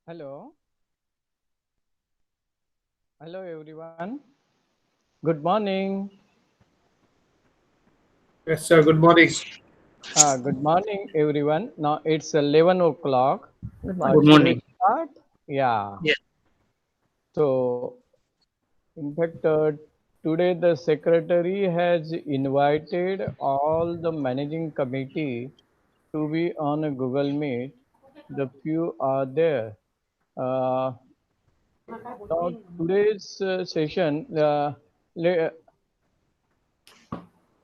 Hello. Hello, everyone. Good morning. Yes, sir. Good morning. Good morning, everyone. Now it's 11 o'clock. Good morning. Good Should we morning. start? Yeah. Yes. So, in fact, today the secretary has invited all the managing committee to be on a Google Meet. The few are there. Uh, Now today's session,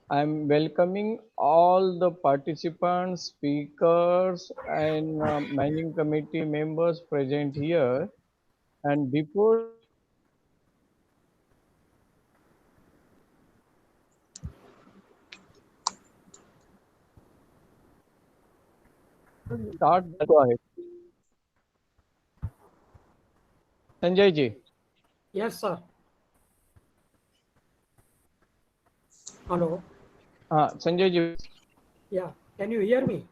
I'm welcoming all the participants, speakers, and managing committee members present here. And before start, go ahead. Sanjay ji. Yes, sir. Hello. Sanjay ji. Yeah. Can you hear me?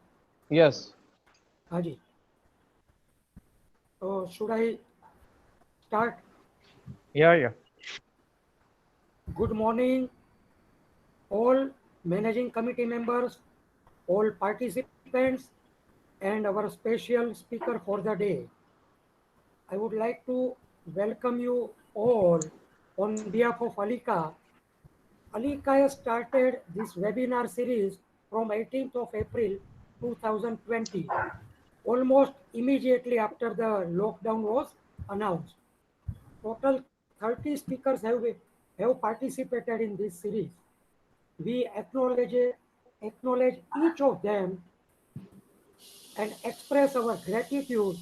Yes. Haji. Should I start? Yeah, yeah. Good morning, all managing committee members, all participants, and our special speaker for the day. I would like to welcome you all on behalf of Alika. Alika has started this webinar series from 18th of April 2020, almost immediately after the lockdown was announced. Total 30 speakers have participated in this series. We acknowledge each of them and express our gratitude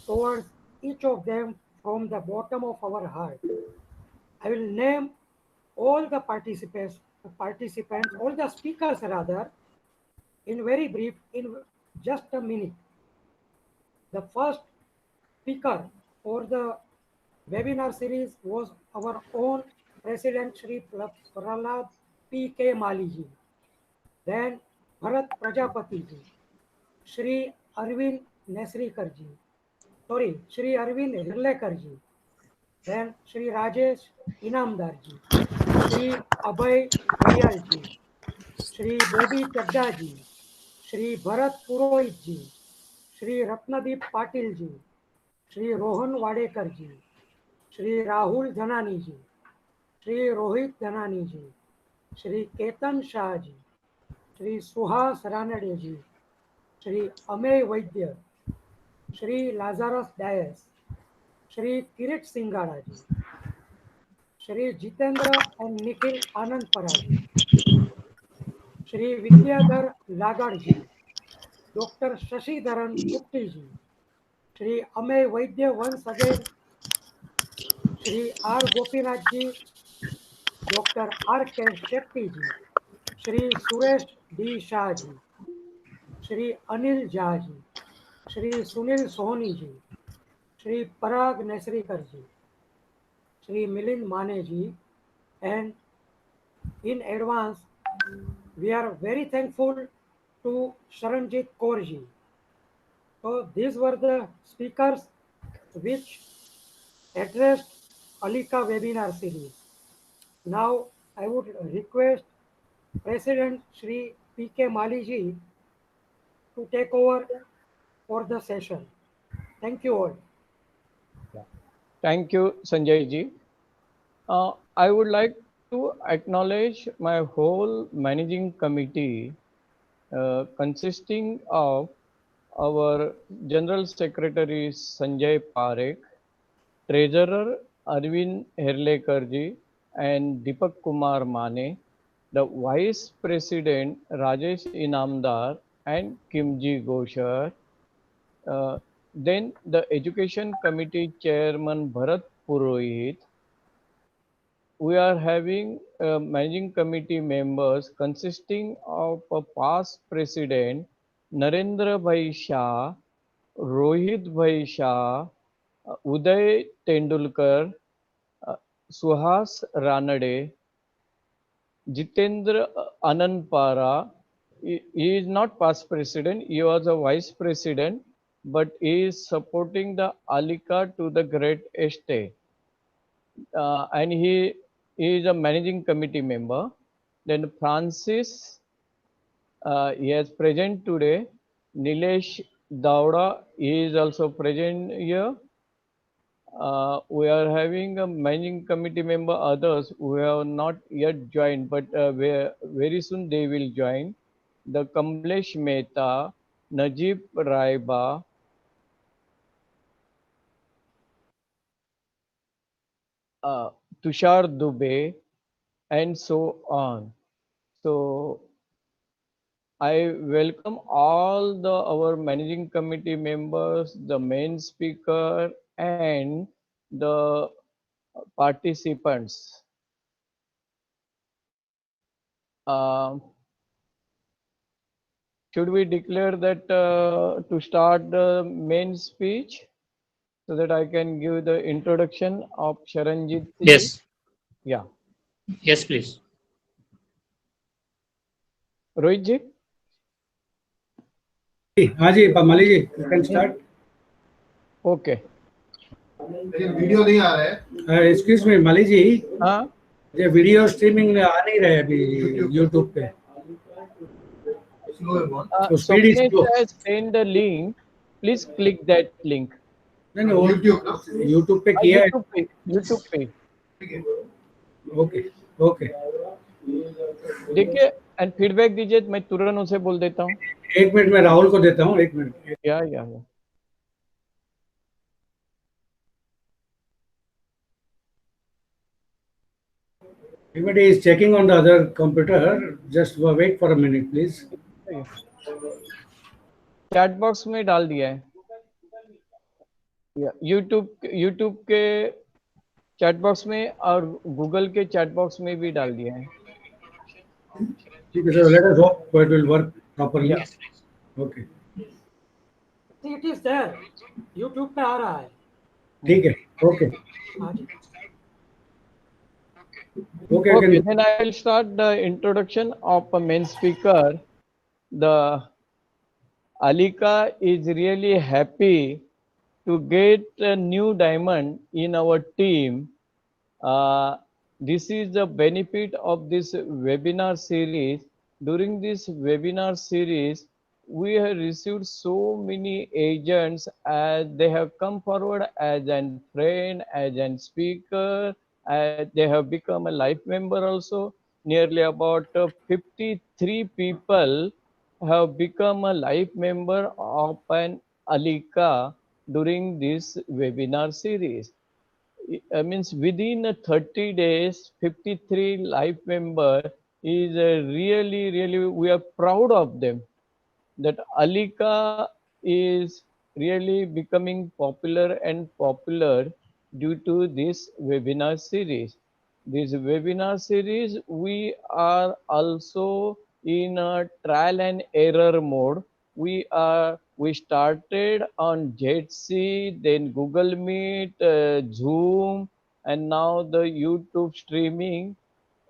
towards each of them from the bottom of our heart. I will name all the all the speakers rather, in very brief, in just a minute. The first speaker for the webinar series was our own President Shri Prahlad P.K. Maliji, then Bharat Prajapati ji, Shri Arvind Nesrikar ji, Shri Arvind Hirlekar ji, then Shri Rajesh Inamdar ji, Shri Abhay Dayal ji, Shri Bobby Chadda ji, Shri Bharat Purohit ji, Shri Ratnadeep Patil ji, Shri Rohan Wadekar ji, Shri Rahul Dhanani ji, Shri Rohit Dhanani ji, Shri Ketan Shah ji, Shri Suhas Ranade ji, Shri Amey Vaidya, Shri Lazarus Dias, Shri Kirit Singhala ji, Shri Jitendra and Nikhil Anand Paraji, Shri Vidyadhar Lagar ji, Dr. Shashidharan Kupti ji, Shri Amey Vaidya once again, Shri R. Gopinath ji, Dr. R. K. Shetty ji, Shri Suresh D. Shah ji, Shri Anil Jha ji, Shri Sunil Sohni ji, Shri Parag Nesrikar ji, Shri Milind Mane ji, and in advance, we are very thankful to Sharanjit Kaur ji. So these were the speakers which addressed Alika webinar series. Now I would request President Shri P.K. Mali ji to take over for the session. Thank you all. Thank you, Sanjay ji. I would like to acknowledge my whole managing committee consisting of our General Secretary Sanjay Parekh, Treasurer Arvind Herlekarji and Deepak Kumar Mane, the Vice President Rajesh Inamdar and Kimji Goshar, then the Education Committee Chairman Bharat Purohit. We are having managing committee members consisting of a past president Narendra Bhai Shah, Rohit Bhai Shah, Uday Tendulkar, uh, Suhas Ranade, Jitendra Anand Para. He is not past president, he was a vice president. but is supporting the Alika to the great estate. And he is a managing committee member. Then Francis, he is present today. Nilesh Dauda is also present here. We are having a managing committee member others who have not yet joined, but very soon they will join. The Kamlesh Mehta, Najib Raiba, uh, Tushar Dubey, and so on. So I welcome all the our managing committee members, the main speaker, and the participants. Um should we declare that to start the main speech so that I can give the introduction of Sharanjit ji? Yes, Yeah, yes, please. Rohit ji. हाँ जी Mali ji you can start Okay. Video नहीं आ रहा है excuse me माली जी हाँ. ये video streaming आ नहीं रहे अभी यूट्यूब पे स्लो है बहुत तो speed is Swapnesh slow has sent the link. Please click that link. नहीं नहीं यूट्यूब ना यूट्यूब पे किया है YouTube पे. YouTube पे. ठीक है ओके ओके देखिए एंड फीडबैक दीजिए मैं तुरंत उसे बोल देता हूँ. एक मिनट मैं राहुल को देता हूँ एक मिनट या everybody is checking on the other computer just wait for a minute please chat box में डाल दिया है. यूट्यूब के चैट बॉक्स में और गूगल के चैट बॉक्स में भी डाल दिया है. ठीक है sir let us hope it will work properly Yeah. okay See, it is there. YouTube पे आ रहा है. ठीक है okay हाँ जी. okay Okay, again then I will start the introduction of a main speaker. The Alika is really happy to get a new diamond in our team. This is the benefit of this webinar series. During this webinar series, we have received so many agents as they have come forward as a friend, as a speaker, they have become a life member also. Nearly about 53 people have become a life member of an Alika during this webinar series. Means within 30 days, 53 life member is really, we are proud of them. That Alika is really becoming popular and popular due to this webinar series. This webinar series, we are also in a trial and error mode. We started on Jitsi, then Google Meet, Zoom, and now the YouTube streaming.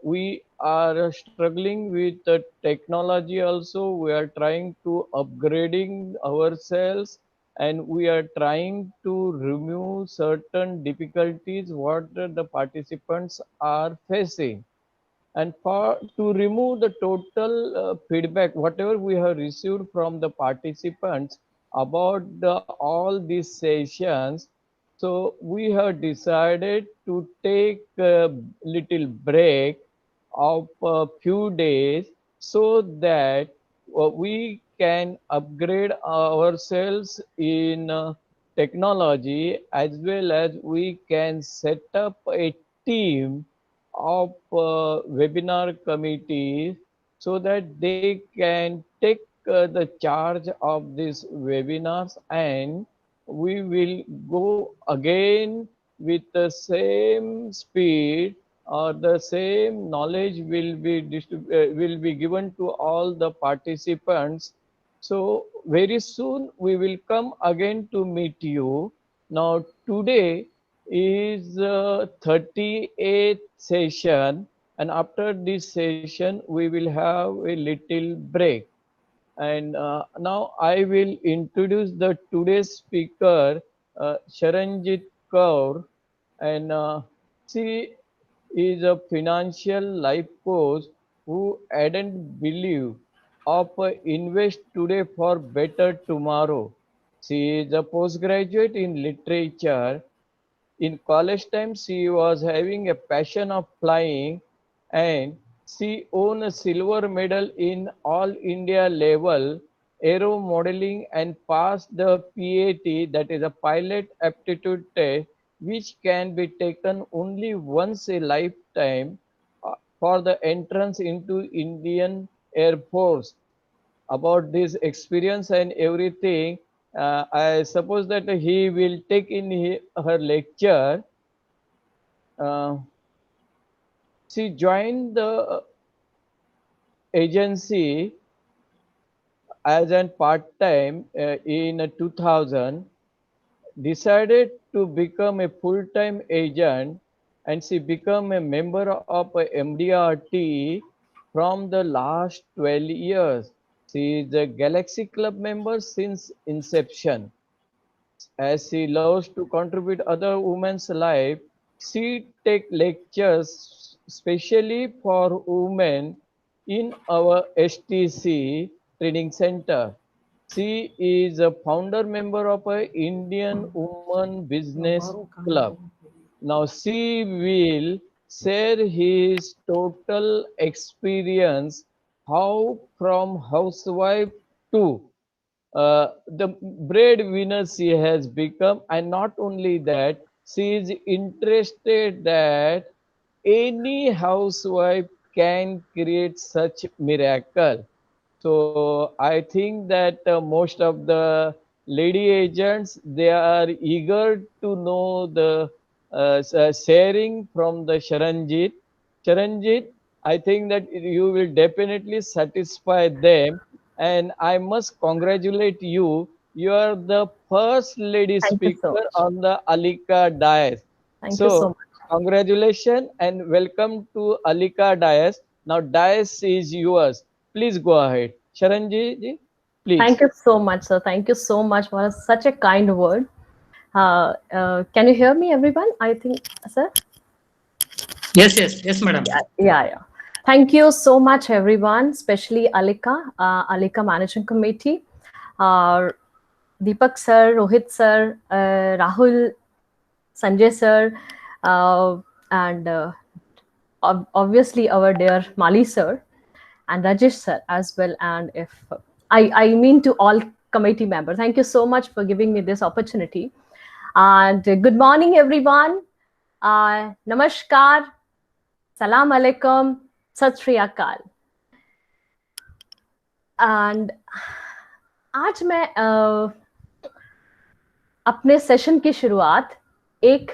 We are struggling with the technology also. We are trying to upgrading ourselves, and we are trying to remove certain difficulties what the participants are facing. And for to remove the total feedback whatever we have received from the participants about all these sessions, so we have decided to take a little break of a few days so that we can upgrade ourselves in technology, as well as we can set up a team of webinar committees so that they can take the charge of these webinars, and we will go again with the same speed, or the same knowledge will be given to all the participants. So very soon we will come again to meet you. Now today is 38th session, and after this session we will have a little break, And now I will introduce the today's speaker, Sharanjit Kaur, and she is a financial life coach who hadn't believe of invest today for better tomorrow. She is a postgraduate in literature. In college time, she was having a passion of flying, and she won a silver medal in all India level aero modeling and passed the PAT, that is a pilot aptitude test, which can be taken only once a lifetime for the entrance into Indian Air Force. About this experience and everything, I suppose that he will take in her lecture. Uh, she joined the agency as a part-time in 2000, decided to become a full-time agent, and she became a member of MDRT from the last 12 years. She is a Galaxy Club member since inception. As she loves to contribute other women's life, she take lectures specially for women in our STC training center. She is a founder member of a Indian Women Business Club. Now she will share his total experience, how from housewife to the breadwinner she has become, and not only that, she is interested that any housewife can create such miracle. So I think that most of the lady agents, they are eager to know the sharing from the Sharanjit. Sharanjit, I think that you will definitely satisfy them, and I must congratulate you. You are the first lady Thank you so speaker much. on the Alika Dais. Thank you so So much. congratulations and welcome to Alika Dais. Now Dais is yours. Please go ahead. Sharanji ji, Thank please. you so much, sir. Thank you so much for such a kind word. Can you hear me, everyone? I think, sir? Yes, madam. Yeah. Thank you so much, everyone, especially Alika Managing Committee, Deepak sir, Rohit sir, Rahul, Sanjay sir, and obviously our dear Mali sir and Rajesh sir as well. And if I mean to all committee members, thank you so much for giving me this opportunity. And good morning, everyone. Namaskar, Salam Alaikum, Sat Shri Akal. And आज मैं अपने session की शुरुआत एक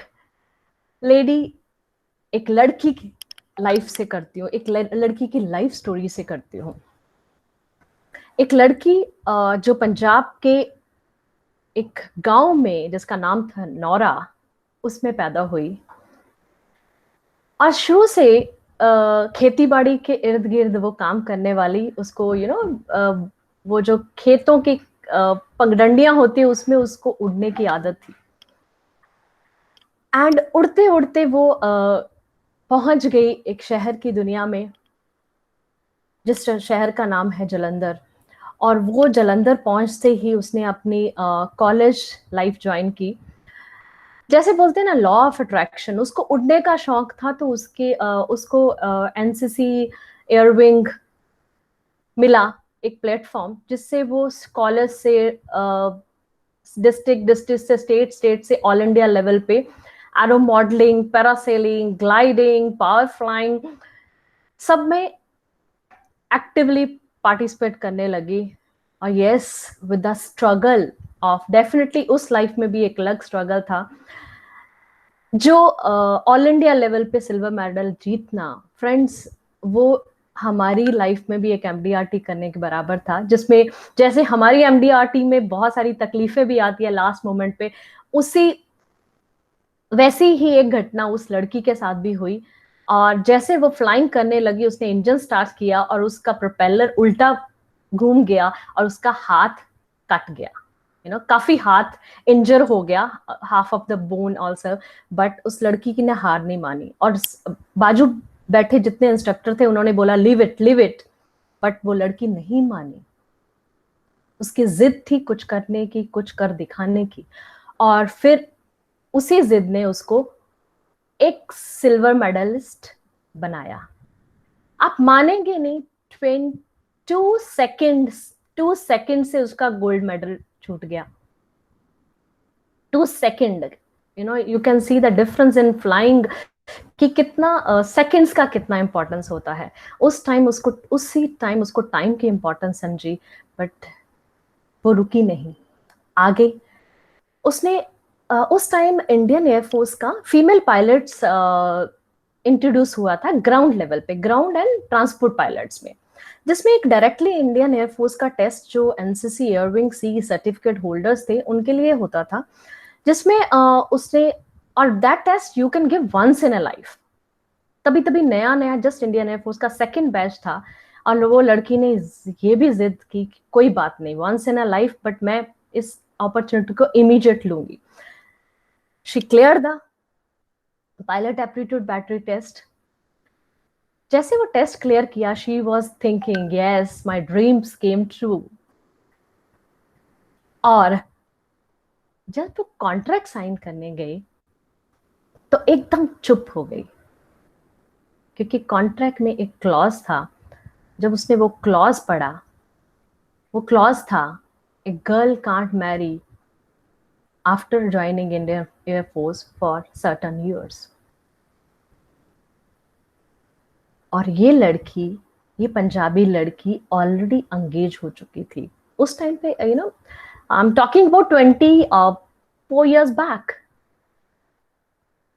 लड़की की life से करती हूँ, एक लड़की की लाइफ स्टोरी से करती हूँ। एक लड़की जो पंजाब के एक गांव में जिसका नाम था नौरा, उसमें पैदा हुई और शुरू से खेती बाड़ी के इर्द गिर्द वो काम करने वाली, उसको वो जो खेतों की पगडंडियां होती है उसमें उसको उड़ने की आदत थी। एंड उड़ते उड़ते वो पहुंच गई एक शहर की दुनिया में, जिस शहर का नाम है जलंधर। और वो जलंधर पहुंचते ही उसने अपनी कॉलेज लाइफ ज्वाइन की। जैसे बोलते हैं ना, लॉ ऑफ अट्रैक्शन, उसको उड़ने का शौक था, तो उसको एनसीसी एयरविंग मिला, एक प्लेटफॉर्म जिससे वो कॉलेज से डिस्ट्रिक्ट से स्टेट से ऑल इंडिया लेवल पे aero modelling, parasailing, gliding, power flying, सब में एक्टिवली पार्टिसिपेट करने लगी। और yes, with the struggle of, definitely उस लाइफ में भी एक अलग स्ट्रगल था। जो ऑल इंडिया लेवल पे सिल्वर मेडल जीतना, फ्रेंड्स, वो हमारी लाइफ में भी एक एमडीआरटी करने के बराबर था, जिसमें जैसे हमारी एमडीआरटी में बहुत सारी तकलीफें भी आती है लास्ट मोमेंट पे, वैसी ही एक घटना उस लड़की के साथ भी हुई। और जैसे वो फ्लाइंग करने लगी, उसने इंजन स्टार्ट किया और उसका प्रोपेलर उल्टा घूम गया और उसका हाथ कट गया, काफी हाथ इंजर हो गया, half of the bone also, but उस लड़की की ने हार नहीं मानी और बाजू बैठे जितने इंस्ट्रक्टर थे उन्होंने बोला लीव इट, बट वो लड़की नहीं मानी। उसकी जिद थी कुछ करने की, कुछ कर दिखाने की, और फिर उसी जिद ने उसको एक सिल्वर मेडलिस्ट बनाया। आप मानेंगे नहीं, 2 सेकेंड से उसका गोल्ड मेडल छूट गया। 2 second, you can see the difference in flying कि कितना सेकंड्स का कितना इंपॉर्टेंस होता है। उसी टाइम उसको टाइम की इंपॉर्टेंस समझी, बट वो रुकी नहीं, आगे उसने उस टाइम इंडियन एयरफोर्स का फीमेल पायलट्स इंट्रोड्यूस हुआ था ग्राउंड लेवल पे, ग्राउंड एंड ट्रांसपोर्ट पायलट्स में, जिसमें एक डायरेक्टली इंडियन एयरफोर्स का टेस्ट जो NCC air wing C certificate holders थे उनके लिए होता था, जिसमें उसने, और that test you can give once in a life. तभी नया जस्ट इंडियन एयरफोर्स का सेकंड बैच था, और वो लड़की ने ये भी जिद की कि कोई बात नहीं, once in a life, but मैं इस अपॉर्चुनिटी को इमीडिएट लूंगी। She clear the pilot aptitude battery test. जैसे वो टेस्ट क्लियर किया, she was thinking yes my dreams came true, और जब वो कॉन्ट्रैक्ट साइन करने गई तो एकदम चुप हो गई, क्योंकि कॉन्ट्रैक्ट में एक क्लॉज था। जब उसने वो क्लॉज पढ़ा, वो क्लॉज था a girl can't marry after joining Indian air force for certain years. और ये लड़की, ये पंजाबी लड़की ऑलरेडी एंगेज हो चुकी थी उस टाइम पे, I am talking about 24 years back.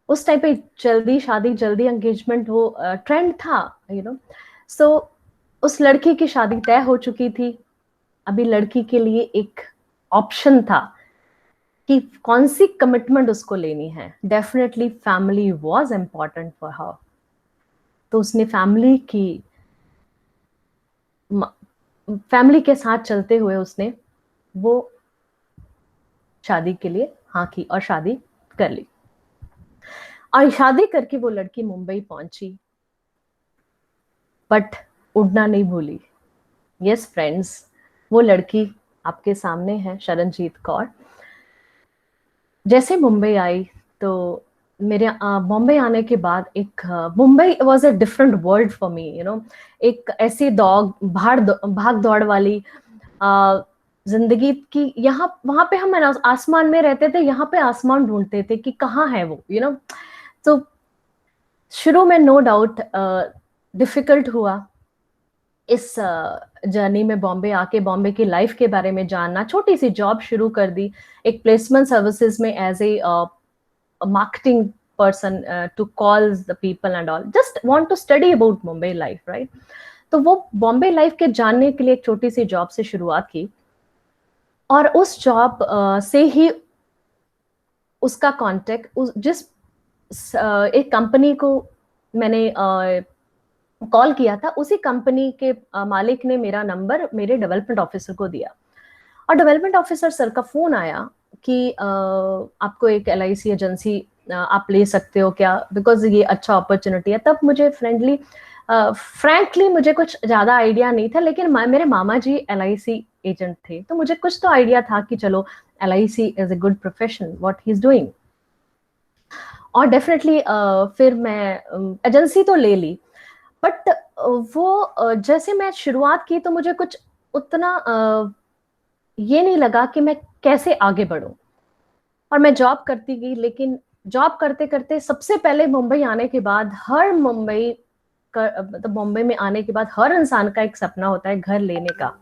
उस टाइम पे जल्दी शादी, जल्दी एंगेजमेंट वो ट्रेंड था, सो उस लड़की की शादी तय हो चुकी थी। अभी लड़की के लिए एक ऑप्शन था कि कौन सी कमिटमेंट उसको लेनी है। Definitely family was important for her, तो उसने फैमिली के साथ चलते हुए उसने वो शादी के लिए हाँ की और शादी कर ली। और शादी करके वो लड़की मुंबई पहुंची, बट उड़ना नहीं भूली। यस फ्रेंड्स, वो लड़की आपके सामने है, शरणजीत कौर। जैसे मुंबई आई तो मेरे बॉम्बे आने के बाद एक Mumbai was a different world for me, एक ऐसी भाग दौड़ वाली जिंदगी की। वहां पे हम आसमान में रहते थे, यहाँ पे आसमान ढूंढते थे कि कहाँ है वो, तो शुरू में नो डाउट डिफिकल्ट हुआ इस जर्नी में बॉम्बे आके, बॉम्बे की लाइफ के बारे में जानना। छोटी सी जॉब शुरू कर दी एक प्लेसमेंट सर्विसेज में as a marketing person to call the people and all, just want to study about Mumbai life, right. तो वो बॉम्बे लाइफ के जानने के लिए एक छोटी सी जॉब से शुरुआत की, और उस जॉब से ही उसका कांटेक्ट जिस एक कंपनी को मैंने कॉल किया था, उसी कंपनी के मालिक ने मेरा नंबर मेरे डेवलपमेंट ऑफिसर को दिया, और डेवलपमेंट ऑफिसर सर का फोन आया कि आपको एक LIC एजेंसी आप ले सकते हो क्या, बिकॉज ये अच्छा अपॉर्चुनिटी है। तब मुझे फ्रैंकली मुझे कुछ ज्यादा आइडिया नहीं था, लेकिन मेरे मामा जी LIC एजेंट थे, तो मुझे कुछ तो आइडिया था कि चलो LIC is a good profession, what he is doing. और डेफिनेटली फिर मैं एजेंसी तो ले ली, बट वो जैसे मैं शुरुआत की तो मुझे कुछ उतना ये नहीं लगा कि मैं कैसे आगे बढ़ूं, और मैं जॉब करती गई। लेकिन जॉब करते करते सबसे पहले मुंबई आने के बाद, मतलब मुंबई में आने के बाद हर इंसान का एक सपना होता है घर लेने का।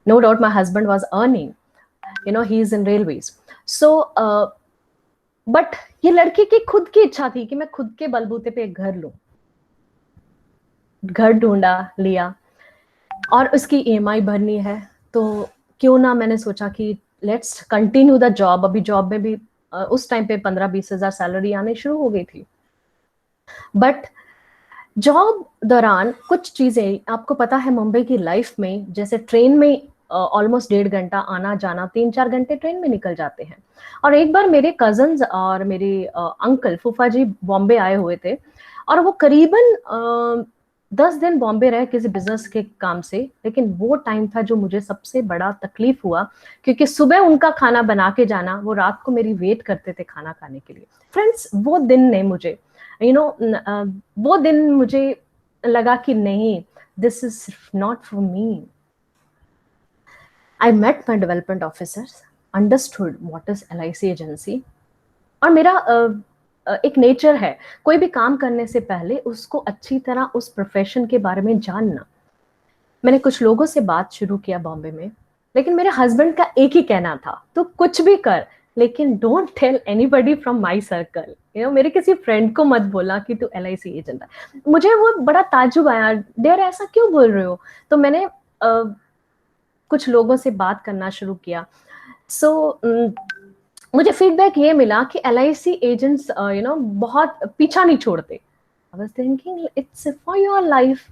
No doubt my husband was earning, he is in railways, so but ये लड़की की खुद की इच्छा थी कि मैं खुद के बलबूते पे एक घर लूं। घर ढूंढा, लिया, और उसकी EMI भरनी है, तो क्यों ना, मैंने सोचा कि लेट्स कंटिन्यू द जॉब। अभी जॉब में भी उस टाइम पे 15-20 हजार सैलरी आने शुरू हो गई थी, बट जॉब दौरान कुछ चीजें आपको पता है, मुंबई की लाइफ में जैसे ट्रेन में ऑलमोस्ट 1.5 घंटा आना जाना, 3-4 घंटे ट्रेन में निकल जाते हैं। और एक बार मेरे कजन्स और मेरे अंकल फूफा जी बॉम्बे आए हुए थे, और वो करीबन 10 दिन बॉम्बे रहे किसी बिजनेस के काम से। लेकिन वो टाइम था जो मुझे सबसे बड़ा तकलीफ हुआ, क्योंकि सुबह उनका खाना बना के जाना, वो रात को मेरी वेट करते थे खाना खाने के लिए। फ्रेंड्स, वो दिन ने मुझे वो दिन मुझे लगा कि नहीं, this is not for me. I met my development officers, understood what is LIC agency. और मेरा एक नेचर है, कोई भी काम करने से पहले उसको अच्छी तरह उस प्रोफेशन के बारे में जानना। मैंने कुछ लोगों से बात शुरू किया बॉम्बे में, लेकिन मेरे हस्बैंड का एक ही कहना था, तू कुछ भी कर लेकिन don't tell anybody from my circle. मेरे किसी फ्रेंड को मत बोला कि तू LIC एजेंट है। मुझे वो बड़ा ताज्जुब आया, डेयर ऐसा क्यों बोल रहे हो? तो मैंने कुछ लोगों से बात करना शुरू किया। सो मुझे फीडबैक ये मिला कि LIC एजेंट्स बहुत पीछा नहीं छोड़ते। I was thinking it's for your life.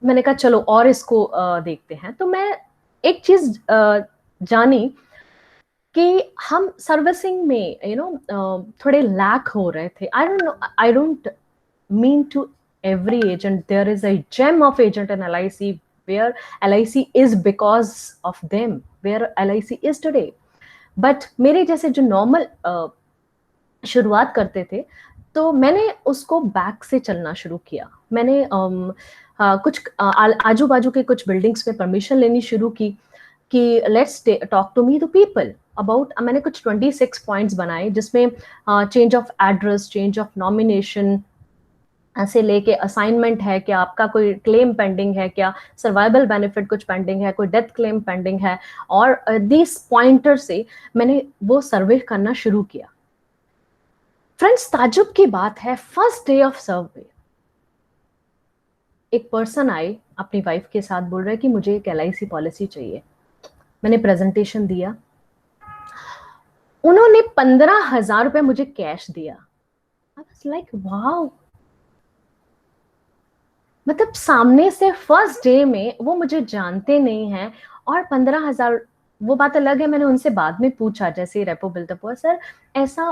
मैंने कहा चलो और इसको देखते हैं। तो मैं एक चीज जानी कि हम सर्विसिंग में थोड़े लैक हो रहे थे। I don't mean to every agent, there is a gem of agent in LIC where LIC is because of them, where LIC is today. But मेरे जैसे जो नॉर्मल शुरुआत करते थे, तो मैंने उसको बैक से चलना शुरू किया। मैंने कुछ आजू बाजू के कुछ बिल्डिंग्स में परमिशन लेनी शुरू की कि let's talk to me the people about. मैंने कुछ 26 पॉइंट्स बनाए, जिसमें change of address, change of nomination ऐसे लेके असाइनमेंट है क्या, आपका कोई क्लेम पेंडिंग है क्या, सर्वाइवल बेनिफिट कुछ पेंडिंग है, कोई डेथ क्लेम पेंडिंग है, और दिस पॉइंटर से मैंने वो सर्वे करना शुरू किया। फ्रेंड्स, ताजुब की बात है, फर्स्ट डे ऑफ सर्वे एक पर्सन आए अपनी वाइफ के साथ, बोल रहे कि मुझे एक LIC पॉलिसी चाहिए। मैंने प्रेजेंटेशन दिया, उन्होंने 15,000 रुपए मुझे कैश दिया। आई वाज लाइक वाओ, मतलब सामने से फर्स्ट डे में वो मुझे जानते नहीं हैं और 15,000। वो बात अलग है, मैंने उनसे बाद में पूछा जैसे रेपो बिल्डअप हुआ, सर ऐसा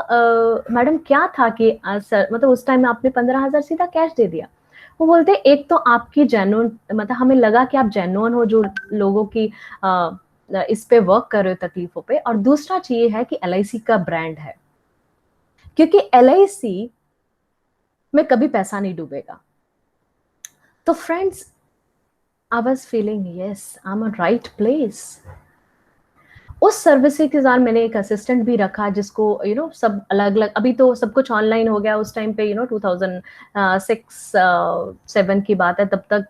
मैडम क्या था कि सर मतलब उस टाइम आपने 15,000 सीधा कैश दे दिया। वो बोलते एक तो आपकी जेन्युइन, मतलब हमें लगा कि आप जेन्युइन हो जो लोगों की इस पे वर्क कर रहे हो तकलीफों पे, और दूसरा चीज है कि LIC का ब्रांड है, क्योंकि LIC में कभी पैसा नहीं डूबेगा। तो friends, I was feeling yes, I am on right place. उस सर्विस के साथ मैंने एक असिस्टेंट भी रखा, जिसको सब अलग अलग, अभी तो सब कुछ ऑनलाइन हो गया, उस टाइम पे 2006-7 की बात है, तब तक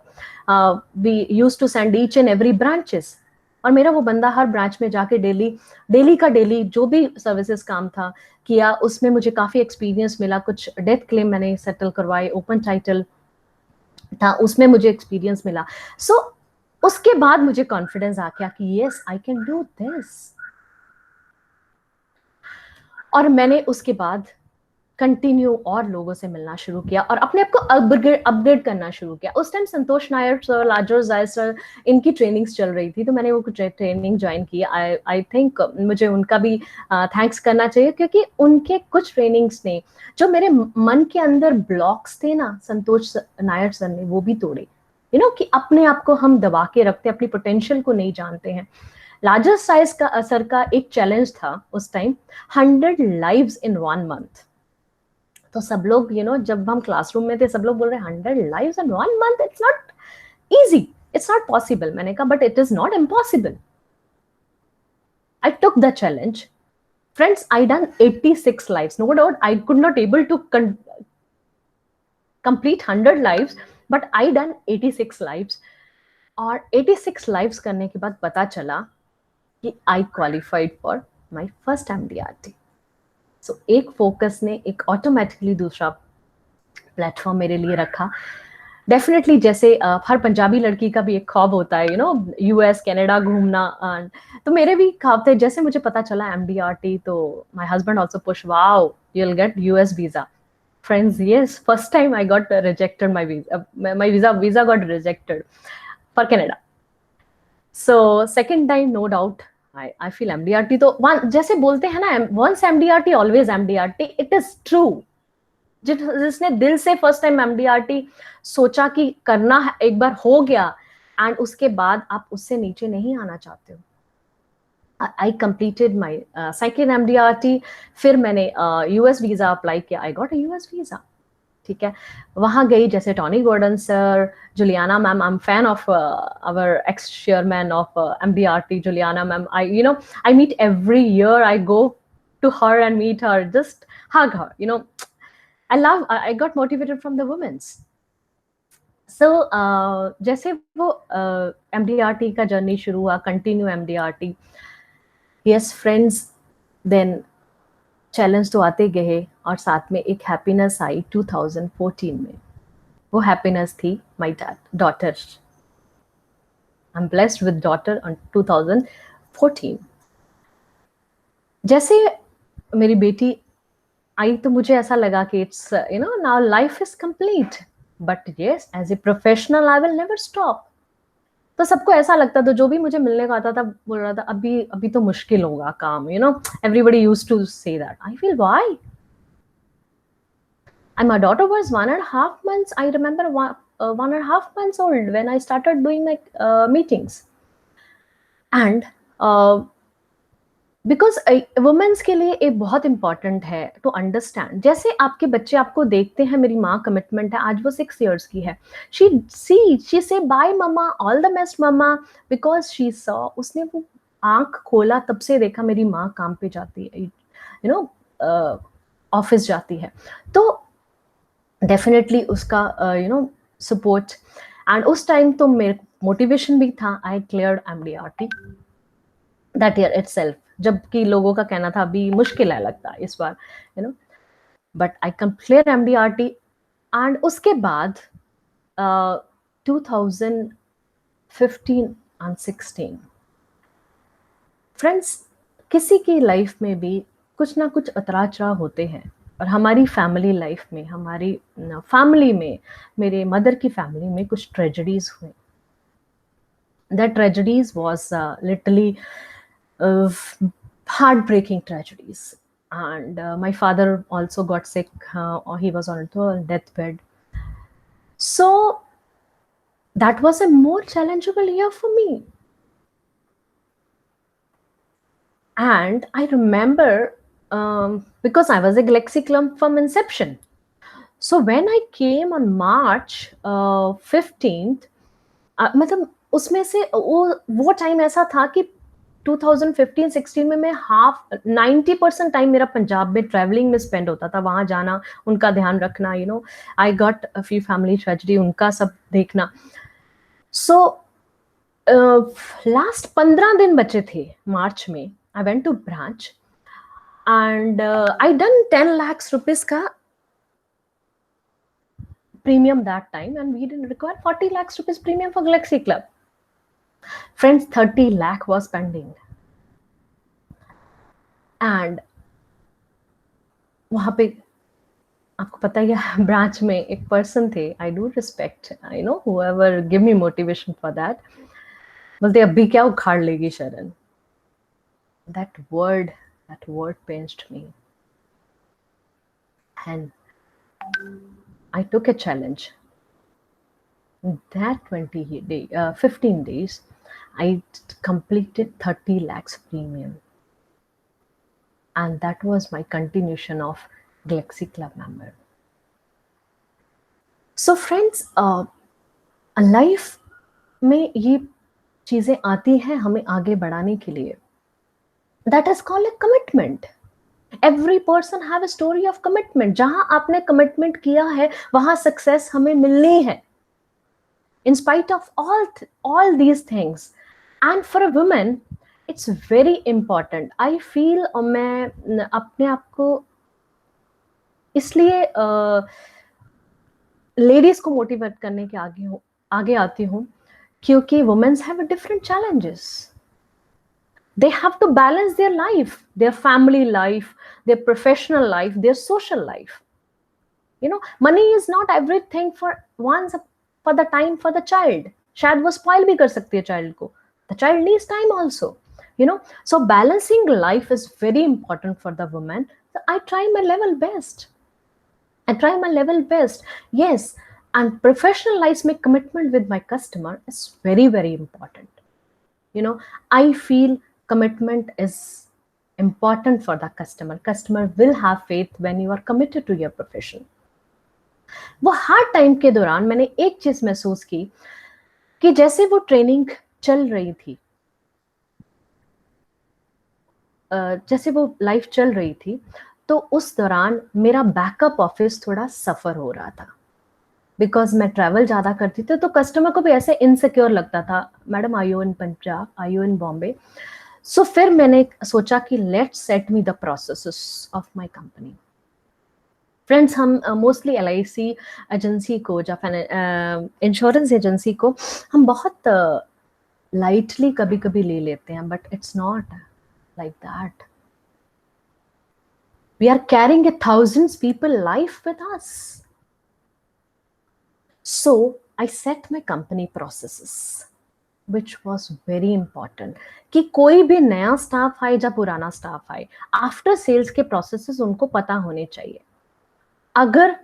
we used to send each and every branches, और मेरा वो बंदा हर ब्रांच में जाके डेली जो भी सर्विसेज काम था किया। उसमें मुझे काफी एक्सपीरियंस मिला, कुछ डेथ क्लेम मैंने सेटल करवाए, ओपन टाइटल था उसमें मुझे एक्सपीरियंस मिला। सो उसके बाद मुझे कॉन्फिडेंस आ गया कि yes I can do this. और मैंने उसके बाद कंटिन्यू और लोगों से मिलना शुरू किया और अपने आप को अपग्रेड करना शुरू किया। उस टाइम संतोष नायर सर, लाजर जाय सर, इनकी ट्रेनिंग्स चल रही थी, तो मैंने वो कुछ ट्रेनिंग ज्वाइन की। आई थिंक मुझे उनका भी थैंक्स करना चाहिए, क्योंकि उनके कुछ ट्रेनिंग्स ने जो मेरे मन के अंदर ब्लॉक्स थे ना, संतोष नायर सर ने वो भी तोड़े। कि अपने आप को हम दबा के रखते, अपनी पोटेंशियल को नहीं जानते हैं। लार्जर साइज का सर का एक चैलेंज था उस टाइम, 100 लाइव्स इन 1 मंथ। तो सब लोग जब हम क्लासरूम में थे, सब लोग बोल रहे 100 lives in 1 month, it's not easy, it's not possible. मैंने कहा but it is not impossible. I took the challenge. Friends, I done 86 lives. No doubt I could not able to complete 100 lives, but I done 86 lives. और 86 lives करने के बाद पता चला कि I qualified for my first MDRT. So एक focus ने एक ऑटोमेटिकली दूसरा प्लेटफॉर्म मेरे लिए रखा। डेफिनेटली जैसे हर पंजाबी लड़की का भी एक ख्वाब होता है US कनाडा घूमना, तो मेरे भी ख्वाब थे। जैसे मुझे पता चला MDRT, तो my husband also push, wow you will gate US visa. Friends, yes, first time I got rejected my visa. My visa got rejected for Canada. So second time, no doubt, I feel MDRT. तो one जैसे बोलते हैं ना, once MDRT always MDRT. It is true. जिसने दिल से first time MDRT सोचा कि करना है, एक बार हो गया, एंड उसके बाद आप उससे नीचे नहीं आना चाहते हो. I completed my second MDRT. फिर मैंने US वीजा अप्लाई किया. I got a US visa. ठीक है, वहां गई, जैसे Tony Gordon sir, Juliana ma'am, I am fan of our ex chairman of MDRT, Juliana ma'am. I meet every year. I go to her and meet her, just hug her. I got motivated from the women's. So जैसे वो MDRT का journey शुरू हुआ, continue MDRT. Yes friends, then challenge तो आते गए, और साथ में एक हैप्पीनेस आई 2014 में. वो हैप्पीनेस थी my daughter. I am blessed with daughter on 2014. जैसे मेरी बेटी आई तो मुझे ऐसा लगा कि it's now life is complete. But yes, as a professional I will never stop. तो सबको ऐसा लगता था, जो भी मुझे मिलने को आता था बोल रहा था अभी तो मुश्किल होगा काम. Everybody used to say that. I feel why? And my daughter was 1.5 months. I remember 1.5 months old when I started doing my meetings. And because womens के लिए एक बहुत इंपॉर्टेंट है टू अंडरस्टैंड. जैसे आपके बच्चे आपको देखते हैं, मेरी माँ कमिटमेंट है, आज वो 6 years की है. She say bye mamma, all the best mamma, because she saw, उसने वो आंख खोला, तब से देखा मेरी माँ काम पे जाती है, ऑफिस जाती है. तो डेफिनेटली उसका सपोर्ट. एंड उस टाइम तो मेरे मोटिवेशन भी था. आई cleared MDRT that year itself, जबकि लोगों का कहना था अभी मुश्किल है लगता है इस बार, but I clear MDRT. And उसके बाद 2015 and 16, फ्रेंड्स, किसी की लाइफ में भी कुछ ना कुछ उतार चढ़ाव होते हैं. और हमारी फैमिली लाइफ में, हमारी फैमिली में, मेरे मदर की फैमिली में कुछ ट्रेजेडीज हुए. That tragedies was literally heartbreaking tragedies. And my father also got sick, or he was on a deathbed. So that was a more challengeable year for me. And I remember, because I was a Galaxy Club from inception. So when I came on March 15th, मतलब उसमें से वो time ऐसा था कि 2015-16 में मैं 90% time मेरा पंजाब में ट्रैवलिंग में स्पेंड होता था. वहां जाना, उनका ध्यान रखना, I got a few family tragedy, उनका सब देखना. सो लास्ट 15 दिन बचे थे मार्च में. I went to branch and I done 10 lakhs rupees का premium that time, and we didn't require 40 lakhs rupees premium for Galaxy Club. Friends, 30 lakh was pending. And वहां पे आपको पता ही है, ब्रांच में एक पर्सन थे, I do respect, whoever give me motivation for that, बोलते अभी क्या उखाड़ लेगी शरण. That word pinched me. And I took a challenge. In that 15 days, I completed 30 lakhs premium. And that was my continuation of Galaxy Club member. So friends, life में ये चीजें आती हैं हमें आगे बढ़ाने के लिए. That is called a commitment. Every person have a story of commitment. जहां आपने commitment किया है, वहां success हमें मिलनी है. In spite of all these things. And for a woman, it's very important. I feel मैं अपने आप को इसलिए लेडीज को मोटिवेट करने के आगे आती हूँ, क्योंकि womens have different challenges. They have to balance their life, their family life, their professional life, their social life. Money is not everything for once for the time for the child. शायद वो spoil भी कर सकती है child को. The child needs time also, so balancing life is very important for the woman. So I try my level best. Yes, and professional life make commitment with my customer is very, very important. I feel commitment is important for the customer will have faith when you are committed to your profession. वो hard time के दौरान मैंने एक चीज महसूस की कि जैसे वो ट्रेनिंग चल रही थी, जैसे वो लाइफ चल रही थी, तो उस दौरान मेरा बैकअप ऑफिस थोड़ा सफर हो रहा था, बिकॉज मैं ट्रैवल ज्यादा करती थी. तो कस्टमर को भी ऐसे इनसिक्योर लगता था, madam are you in Punjab, are you in Bombay. So फिर मैंने सोचा कि let's set me the processes of my company. Friends, हम मोस्टली LIC एजेंसी को या इंश्योरेंस एजेंसी को हम बहुत लाइटली कभी कभी ले लेते हैं, but it's not like that. We are carrying 1,000 people life with us. So I set my company processes, which was very important. कि कोई भी नया स्टाफ आए या पुराना स्टाफ आए, आफ्टर सेल्स के प्रोसेसेस उनको पता होने चाहिए. अगर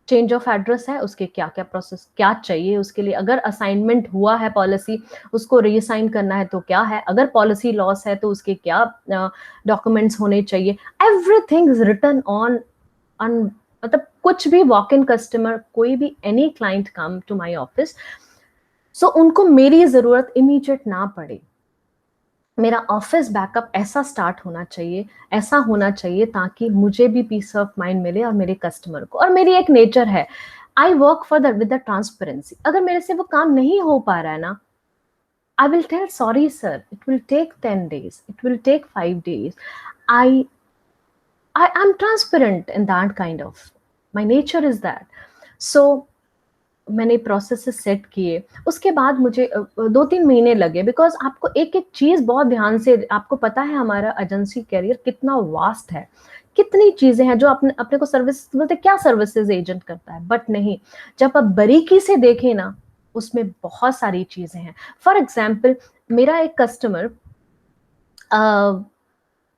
चेंज ऑफ एड्रेस है, उसके क्या क्या प्रोसेस क्या चाहिए उसके लिए. अगर असाइनमेंट हुआ है पॉलिसी, उसको रीअसाइन करना है तो क्या है. अगर पॉलिसी लॉस है तो उसके क्या डॉक्यूमेंट्स होने चाहिए. एवरीथिंग इज रिटन ऑन मतलब कुछ भी वॉक इन कस्टमर, कोई भी any client come to my office, so उनको मेरी जरूरत इमीडिएट ना पड़े. मेरा ऑफिस बैकअप ऐसा स्टार्ट होना चाहिए, ऐसा होना चाहिए ताकि मुझे भी पीस ऑफ माइंड मिले और मेरे कस्टमर को. और मेरी एक नेचर है, आई work for with the transparency. अगर मेरे से वो काम नहीं हो पा रहा है ना, I will tell sorry sir, it will take 10 days, it will take 5 days. I am transparent in that kind of, my nature is that. So मैंने प्रोसेस सेट किए. उसके बाद मुझे 2-3 महीने लगे, बिकॉज आपको एक एक चीज बहुत ध्यान से, आपको पता है हमारा एजेंसी कैरियर कितना वास्ट है, कितनी चीजें हैं जो अपने को सर्विस बोलते क्या सर्विसेज एजेंट करता है, बट नहीं, जब आप बारीकी से देखें ना, उसमें बहुत सारी चीजें हैं. फॉर एग्जाम्पल, मेरा एक कस्टमर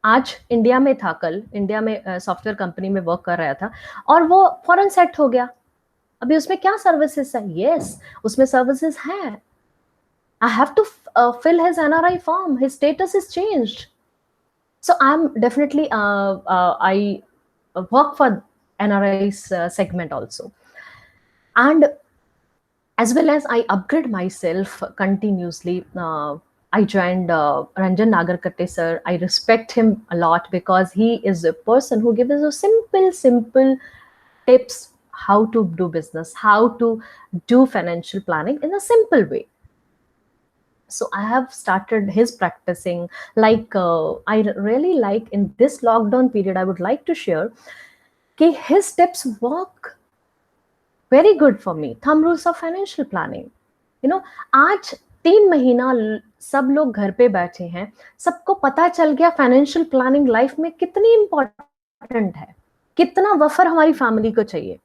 आज इंडिया में था, कल इंडिया में सॉफ्टवेयर कंपनी में वर्क कर रहा था, और वो फॉरेन सेट हो गया. अभी उसमें क्या सर्विसेज है? यस, उसमें सर्विसेज हैं. I have to fill his NRI form, his status is changed. So I am definitely I work for NRI segment also, and as well as I upgrade myself continuously. I joined Ranjan Nagarkate sir. I respect him a lot because he is a person who gives us simple tips how to do business, how to do financial planning in a simple way. So I have started his practicing. Like I really like in this lockdown period, I would like to share कि his tips work very good for me. Thumb rules of financial planning. आज 3 महीना सब लोग घर पे बैठे हैं, सबको पता चल गया फाइनेंशियल प्लानिंग लाइफ में कितनी इंपॉर्टेंट है, कितना बफर हमारी फैमिली को चाहिए.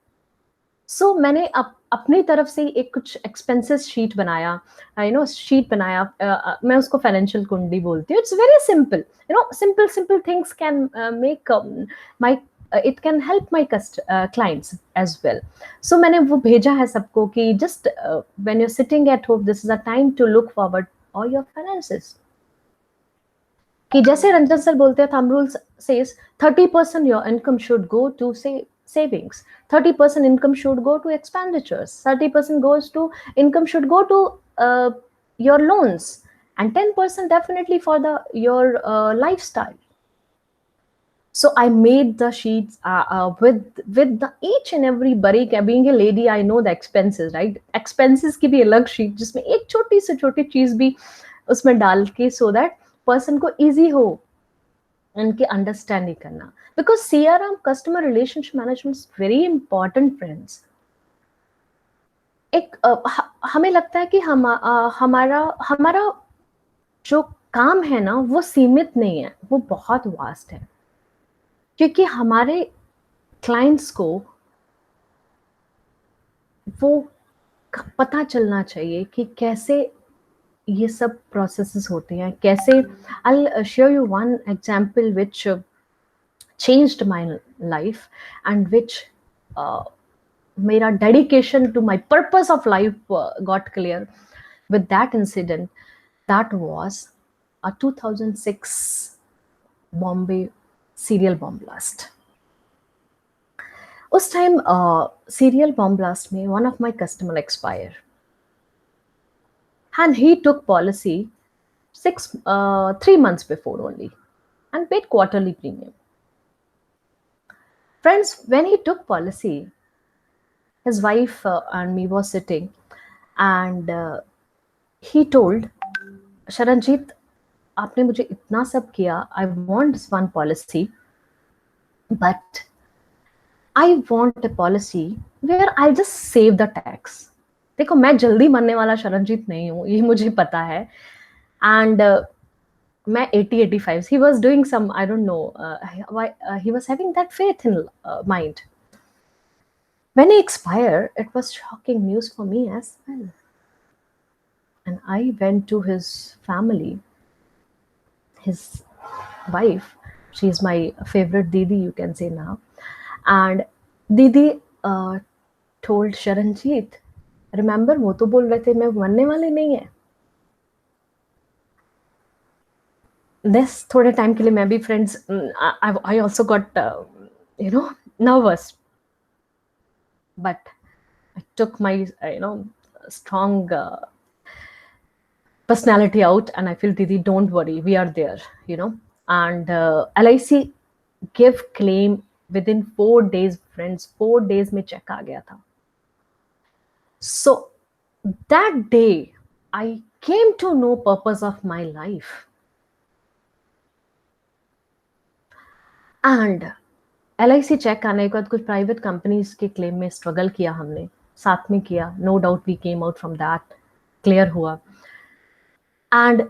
सो मैंने अपनी तरफ से एक कुछ एक्सपेंसेस शीट बनाया, शीट बनाया. मैं उसको फाइनेंशियल कुंडली बोलती हूँ. It's very simple, simple things can make my it can help my clients as well. So मैंने वो भेजा है सबको कि just when you're sitting at home, this is a time to look forward all your finances. कि जैसे Ranjan sir बोलते हैं, thumb rules says 30% your income should go to savings, 30% income should go to expenditures, 30% income should go to your loans, and 10% definitely for your lifestyle. So I made the sheets with the each and every barik. Being a lady, I know the expenses, right? Expenses की भी अलग sheet जिसमें एक छोटी से छोटी चीज भी उसमें डाल के, so that person को easy हो उनके understanding करना. Because CRM, customer relationship management, is very important, friends. एक हमें लगता है कि हमारा जो काम है ना, वो सीमित नहीं है, वो बहुत वास्ट है, क्योंकि हमारे क्लाइंट्स को वो पता चलना चाहिए कि कैसे ये सब प्रोसेसेस होते हैं, कैसे। I'll share you one example which changed my life and which uh, मेरा dedication to my purpose of life got clear with that incident. That was a 2006 Bombay serial bomb blast. उस time serial bomb blast में one of my customer expire and he took policy 3 months before only and paid quarterly premium. Friends, when he took policy, his wife and me was sitting and he told, Sharanjit, आपने मुझे इतना सब किया, I want this one policy, but I want a policy where I just save the tax. देखो मैं जल्दी मरने वाला शरणजीत नहीं हूँ, ये मुझे पता है. And मैं 80-85, he was doing some, I don't know why he was having that faith in mind. When he expired, it was shocking news for me as well. And I went to his family, his wife, she is my favorite Didi, you can say now. And Didi told Sharanjit, remember वो तो बोल रहे थे मैं मरने वाले नहीं है. This थोड़े टाइम के लिए मैं भी friends, I also got nervous, but I took my strong personality out and I feel, Didi, don't worry, we are there, and LIC gave claim within 4 days, friends. 4 days में check आ गया था. So that day I came to know purpose of my life. And LIC check आने के बाद कुछ private companies के claim में struggle किया हमने, साथ में किया. No doubt we came out from that, clear हुआ. एंड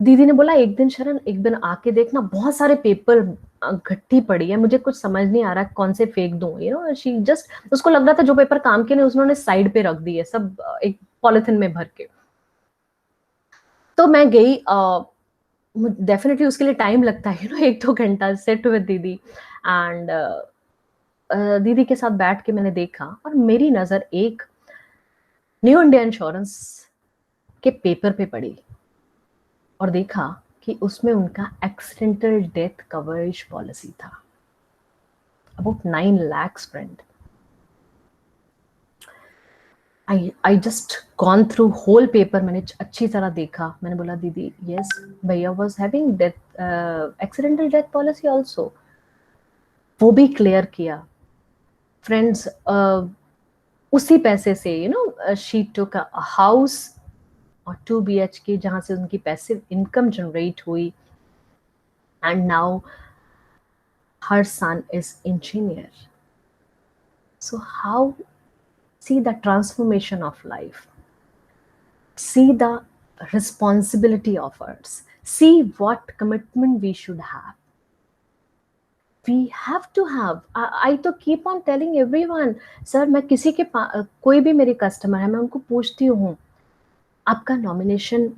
दीदी ने बोला एक दिन शरण, एक दिन आके देखना, बहुत सारे पेपर घट्टी पड़ी है, मुझे कुछ समझ नहीं आ रहा कौन से फेंक दूं. शी जस्ट, उसको लग रहा था जो पेपर काम के नहीं उन्होंने साइड पे रख दिए सब एक पॉलिथिन में भर के. तो मैं गई, डेफिनेटली उसके लिए टाइम लगता है 1-2 घंटा सेट विद दीदी. एंड दीदी के साथ बैठ के मैंने देखा और मेरी नजर एक न्यू इंडिया इंश्योरेंस के पेपर पे पड़ी और देखा कि उसमें उनका एक्सीडेंटल डेथ कवरेज पॉलिसी था, about 9 lakhs, friend. I just gone through whole paper. मैंने अच्छी तरह देखा. मैंने बोला दीदी, yes, भैया was having death accidental death policy also. वो भी क्लियर किया. Friends, उसी पैसे से she took a house और 2 BHK जहाँ से उनकी पैसिव इनकम जनरेट हुई. And now her son is engineer. So how? See the transformation of life. See the responsibility of us. See what commitment we should have. We have to have. I तो keep on telling everyone, sir, मैं किसी के कोई भी मेरे customer है, मैं उनको पूछती हूँ, आपका नॉमिनेशन,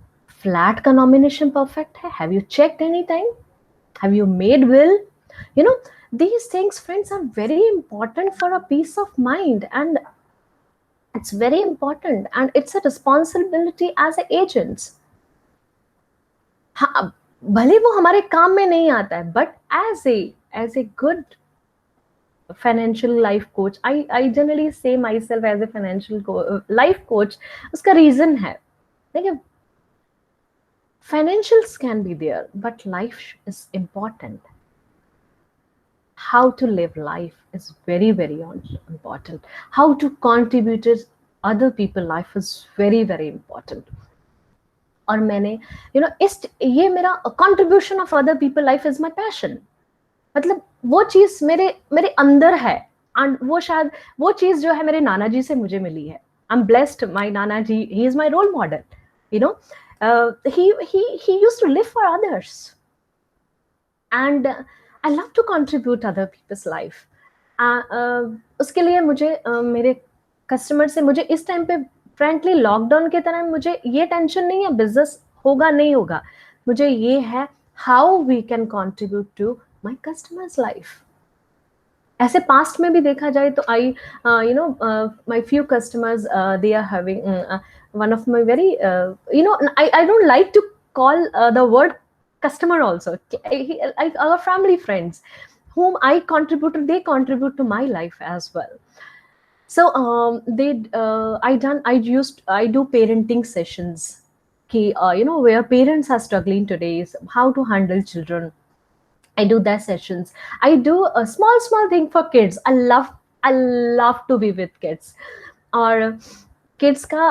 फ्लैट का नॉमिनेशन परफेक्ट है? Have you checked anytime? Have you made will? These things, friends, are very important for a peace of mind, and it's very important, and it's a responsibility as agents. हाँ, भले वो हमारे काम में नहीं आता है, but as a good financial life coach, I generally say myself as a financial life coach. उसका reason है, देखिए, financials can be there, but life is important. How to live life is very, very important. How to contribute to other people's life is very, very important. और मैंने ये मेरा contribution of other people's life is my passion. मतलब वो चीज मेरे अंदर है, and वो शायद वो चीज जो है मेरे नाना जी से मुझे मिली है. I'm blessed. My Nana ji, he is my role model. He used to live for others, and I love to contribute other people's life. उसके लिए मुझे मेरे कस्टमर से मुझे इस टाइम पे फ्रेंकली लॉकडाउन के तरह मुझे ये टेंशन नहीं है बिजनेस होगा नहीं होगा, मुझे ये है how we can contribute to my customers life. ऐसे पास्ट में भी देखा जाए तो I you know my few customers they are having one of my very you know I don't like to call the word customer also, like our family friends whom I contributed, they contribute to my life as well. So I do parenting sessions ki you know where parents are struggling today, how to handle children. I do that sessions. I do a small thing for kids. I love to be with kids. Or kids ka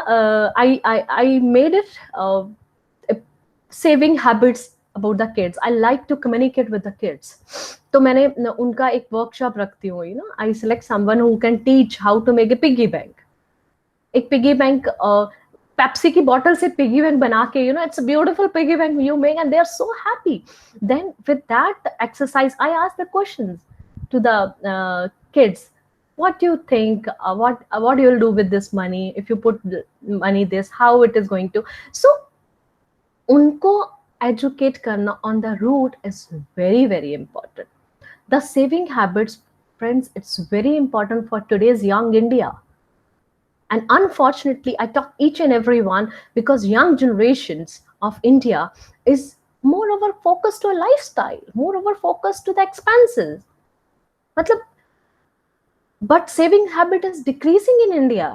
I made it saving habits about the kids. I like to communicate with the kids. तो मैंने उनका एक workshop रखती हूँ, you know, I select someone who can teach how to make a piggy bank. एक piggy bank Pepsi की bottle से piggy bank बना के, you know, it's a beautiful piggy bank you make and they are so happy. Then with that exercise I ask the questions to the kids. What do you think, what you will do with this money if you put money this, how it is going to. So unko educate karna on the root is very very important. The saving habits, friends, it's very important for today's young India. And unfortunately I talk each and every one because young generations of India is moreover focused to a lifestyle, moreover focused to the expenses. मतलब but saving habit is decreasing in India.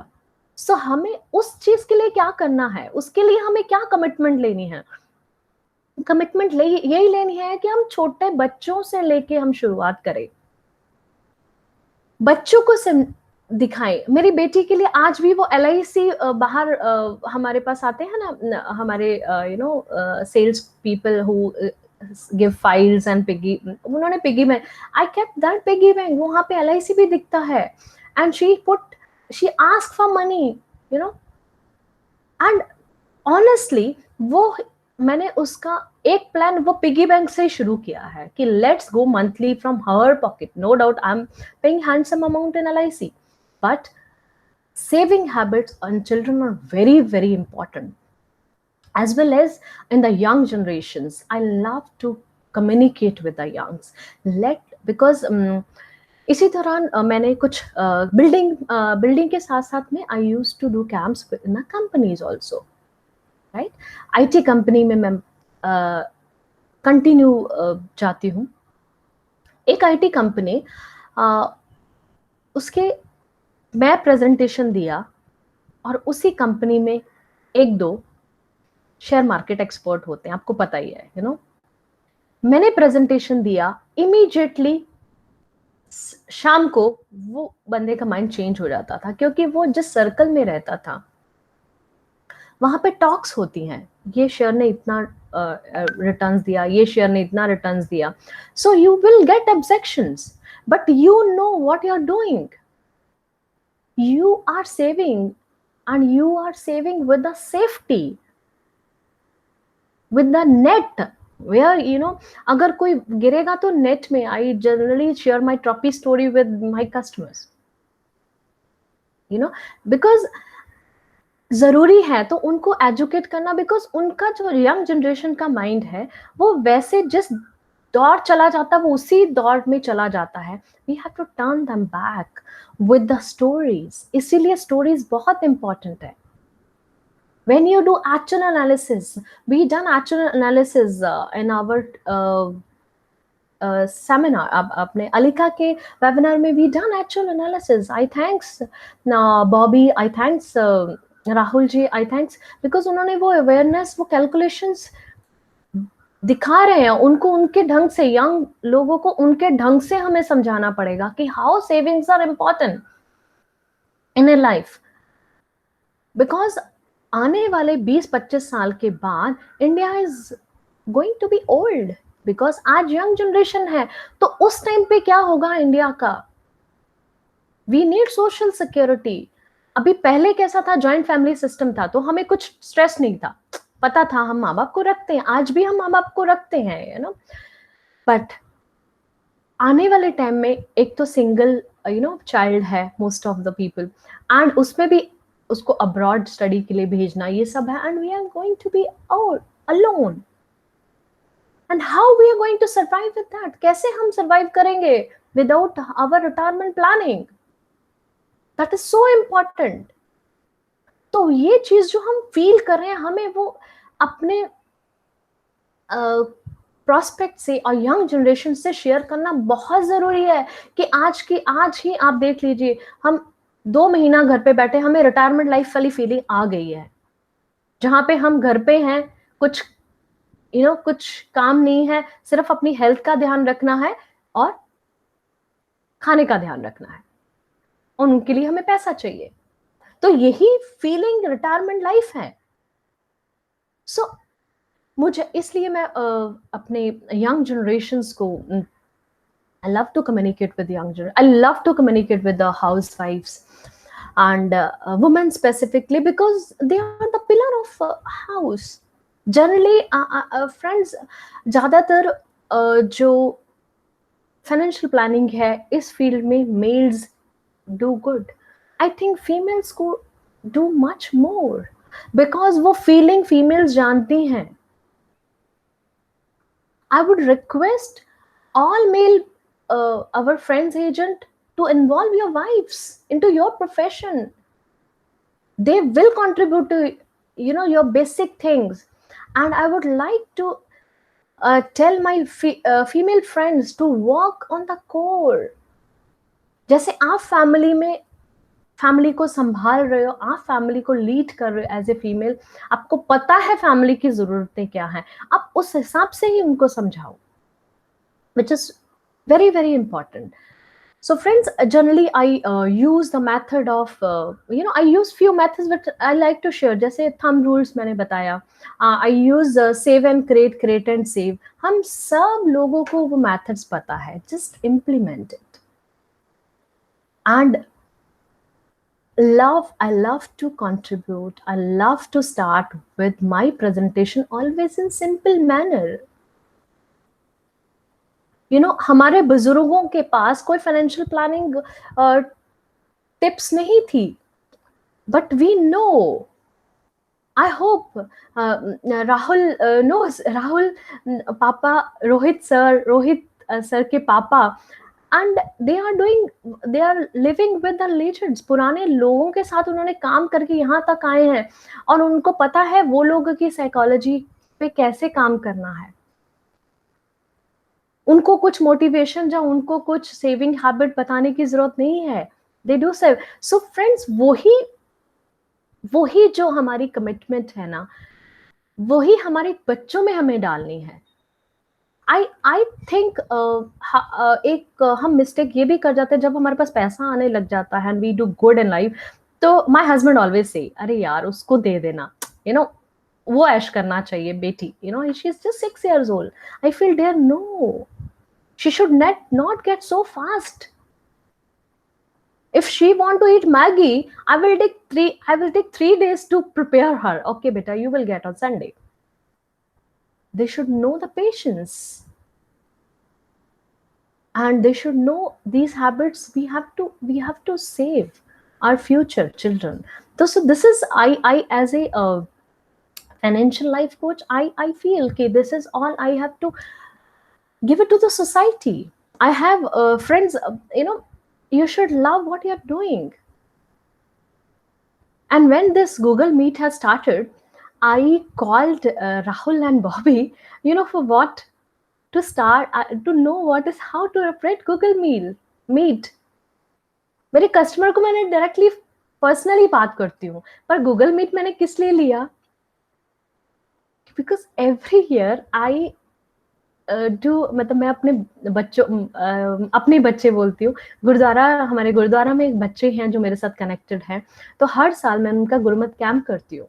So हमें उस चीज के लिए क्या करना है, उसके लिए हमें क्या कमिटमेंट लेनी है? कमिटमेंट यही लेनी है कि हम छोटे बच्चों से लेके हम शुरुआत करें, बच्चों को दिखाएं। मेरी बेटी के लिए आज भी वो LIC बाहर हमारे पास आते हैं ना, हमारे you know sales people who give files and piggy, उन्होंने piggy bank, I kept that piggy bank, वहां पे LIC भी दिखता है and she ask for money, you know, and honestly वो मैंने उसका एक प्लान वो पिगी बैंक से शुरू किया है कि लेट्स गो मंथली फ्रॉम हर pocket. No doubt I am paying handsome amount in LIC, but saving habits on children are very very important, as well as in the young generations. I love to communicate with the youngs, because इसी दौरान मैंने कुछ building के साथ साथ में I used to do camps in companies also, right. IT company में मैं कंटिन्यू जाती हूँ. एक IT कंपनी, उसके मैं प्रेजेंटेशन दिया और उसी कंपनी में 1-2 शेयर मार्केट एक्सपर्ट होते हैं, आपको पता ही है, यू नो. मैंने प्रेजेंटेशन दिया, इमीडिएटली शाम को वो बंदे का माइंड चेंज हो जाता था, क्योंकि वो जिस सर्कल में रहता था वहां पे टॉक्स होती हैं, ये शेयर ने इतना रिटर्न्स दिया, ये शेयर ने इतना रिटर्न्स दिया. So you will get objections, but you know what you are doing. You are saving, and you are saving with the safety, with the net, where you know अगर कोई गिरेगा तो net में. I generally share my trophy story with my customers, you know, because जरूरी है तो उनको educate करना, बिकॉज उनका जो यंग जनरेशन का माइंड है वो वैसे जिस दौर चला जाता है वो उसी दौर में चला जाता है. We have to turn them back with the stories. इसीलिए स्टोरीज बहुत इंपॉर्टेंट है. When you do actual analysis, we done actual analysis in our seminar. अपने अलिका के वेबिनार में we done actual analysis. I thanks Bobby, I thanks Rahul ji, I thanks, because उन्होंने वो awareness, वो calculations दिखा रहे हैं. उनको उनके ढंग से, यंग लोगों को उनके ढंग से हमें समझाना पड़ेगा कि how savings are important in a life. Because आने वाले 20-25 साल के बाद India is going to be old, because आज यंग जनरेशन है, तो उस टाइम पे क्या होगा इंडिया का. We need social security. अभी पहले कैसा था, जॉइंट फैमिली सिस्टम था, तो हमें कुछ स्ट्रेस नहीं था, पता था हम माँ बाप को रखते हैं, आज भी हम माँ बाप को रखते हैं, यू नो. बट आने वाले टाइम में एक तो सिंगल चाइल्ड है most of the people, and उसमें भी उसको अब्रॉड स्टडी के लिए भेजना, ये सब है, and we are going to be out alone, and how we are going to survive with that? कैसे हम सर्वाइव करेंगे without our retirement planning? That is so important. तो ये चीज जो हम फील कर रहे हैं, हमें वो अपने प्रोस्पेक्ट से और यंग जनरेशन से शेयर करना बहुत जरूरी है कि आज ही आप देख लीजिए, हम 2 महीना घर पे बैठे, हमें रिटायरमेंट लाइफ वाली फीलिंग आ गई है, जहां पे हम घर पे हैं, कुछ कुछ काम नहीं है, सिर्फ अपनी हेल्थ का ध्यान रखना है और खाने का ध्यान रखना है, और उनके लिए हमें पैसा चाहिए। तो यही फीलिंग रिटायरमेंट लाइफ है। सो मुझे इसलिए मैं अपने यंग जनरेशंस को, I love to communicate with I love to communicate with the housewives and women specifically, because they are the pillar of house. Generally friends, ज़्यादातर जो फाइनेंशियल प्लानिंग है इस फील्ड में males do good. I think females को do much more, because वो feeling females जानती हैं। I would request all male our friends agent to involve your wives into your profession. They will contribute to your basic things, and I would like to tell my female friends to work on the core. जैसे आप family को संभाल रहे हो, आप family को lead कर रहे हो एज ए फीमेल, आपको पता है फैमिली की जरूरतें क्या हैं, आप उस हिसाब से ही उनको समझाओ, which is very very important. So friends, generally I use the method of I use few methods but I like to share. जैसे thumb rules मैंने बताया, I use save and create and save. हम सब लोगों को वो methods पता है, just implement it. And I love to contribute. I love to start with my presentation always in simple manner. हमारे बुजुर्गों के पास कोई फाइनेंशियल प्लानिंग टिप्स नहीं थी, but we know, I hope Rahul knows, Rahul पापा, रोहित सर के पापा, and they are living with the legends. पुराने लोगों के साथ उन्होंने काम करके यहाँ तक आए हैं, और उनको पता है वो लोगों की साइकोलॉजी पे कैसे काम करना है। उनको कुछ मोटिवेशन या उनको कुछ सेविंग हैबिट बताने की जरूरत नहीं है, they do save. So friends, वही जो हमारी कमिटमेंट है ना, वही हमारे बच्चों में हमें डालनी है। आई थिंक एक हम मिस्टेक ये भी कर जाते हैं, जब हमारे पास पैसा आने लग जाता है and we do good in life, तो माय हस्बैंड ऑलवेज से, अरे यार उसको दे देना, वो ऐश करना चाहिए बेटी, she is just 6 years old. I feel dear, no, she should not get so fast. If she want to eat Maggie, I will take 3 days to prepare her. Okay beta, you will get on Sunday. They should know the patience, and they should know these habits. We have to save our future children. So this is I as a financial life coach, I feel okay, this is all I have to give it to the society. I have friends, you should love what you're doing. And when this Google Meet has started, I called Rahul and Bobby, for what? To start, to know what is how to operate Google Meet. मेरे customer को मैंने directly personally बात करती हूँ, पर Google meet मैंने किस लिए लिया? Because every year I do, मतलब मैं अपने बच्चे बोलती हूँ, हमारे गुरुद्वारा में एक बच्चे हैं जो मेरे साथ कनेक्टेड हैं, तो हर साल मैं उनका गुरुमत कैंप करती हूँ।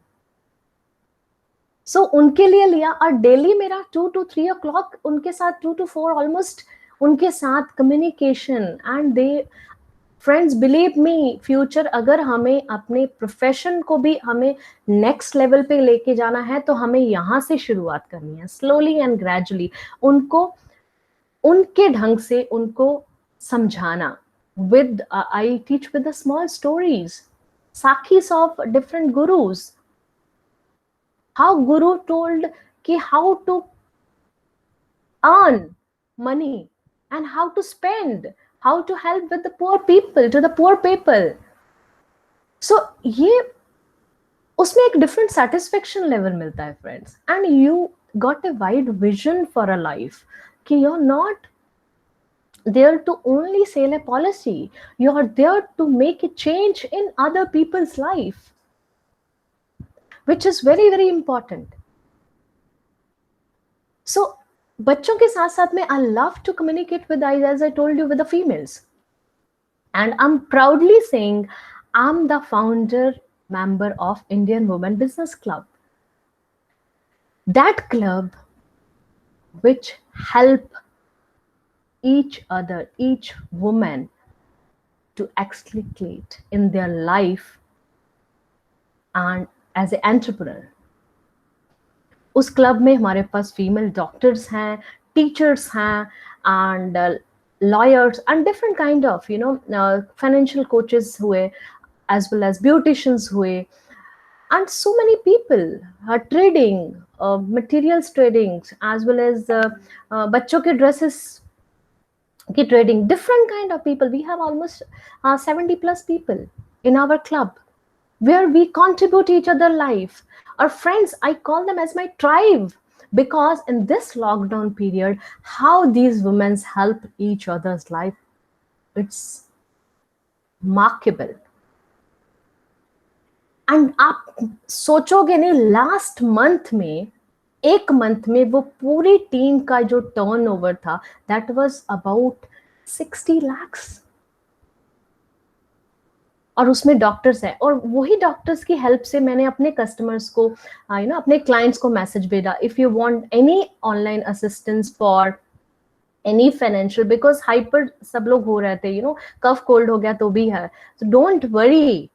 सो उनके लिए लिया, और डेली मेरा 2 to 3 o'clock उनके साथ, 2 to 4 ऑलमोस्ट उनके साथ communication. And they friends, believe me, future अगर हमें अपने प्रोफेशन को भी हमें नेक्स्ट लेवल पे लेके जाना है, तो हमें यहाँ से शुरुआत करनी है, स्लोली एंड ग्रेजुअली। उनके ढंग से उनको समझाना. With I teach with the small stories, sakhis of different gurus. How guru told ki how to earn money and how to spend, how to help with the poor people, to the poor people. So ये उसमें एक different satisfaction level मिलता है friends, and you got a wide vision for a life कि you're not there to only sell a policy, you're there to make a change in other people's life, which is very very important. So बच्चों के साथ साथ में I love to communicate with, as I told you, with the females, and I'm proudly saying I'm the founder member of Indian Women Business Club, that club which help each other, each woman to escalate in their life and as an entrepreneur. उस club में हमारे पास female doctors हैं, teachers हैं, and lawyers and different kind of financial coaches हुए, as well as beauticians हुए, and so many people are trading, materials trading, as well as बच्चों के dresses की trading, different kind of people. We have almost 70 plus people in our club where we contribute each other life. Our friends, I call them as my tribe, because in this lockdown period, how these women help each other's life, it's remarkable. And आप सोचोगे नहीं, last month में, एक month में वो पूरी team का जो टर्नओवर था, दैट वाज अबाउट 60 lakhs. और उसमें डॉक्टर्स हैं, और वही डॉक्टर्स की हेल्प से मैंने अपने कस्टमर्स को अपने क्लाइंट्स को मैसेज भेजा, if you want any online assistance for any financial, because hyper सब लोग हो रहे थे, कफ कोल्ड हो गया तो भी है, so don't worry,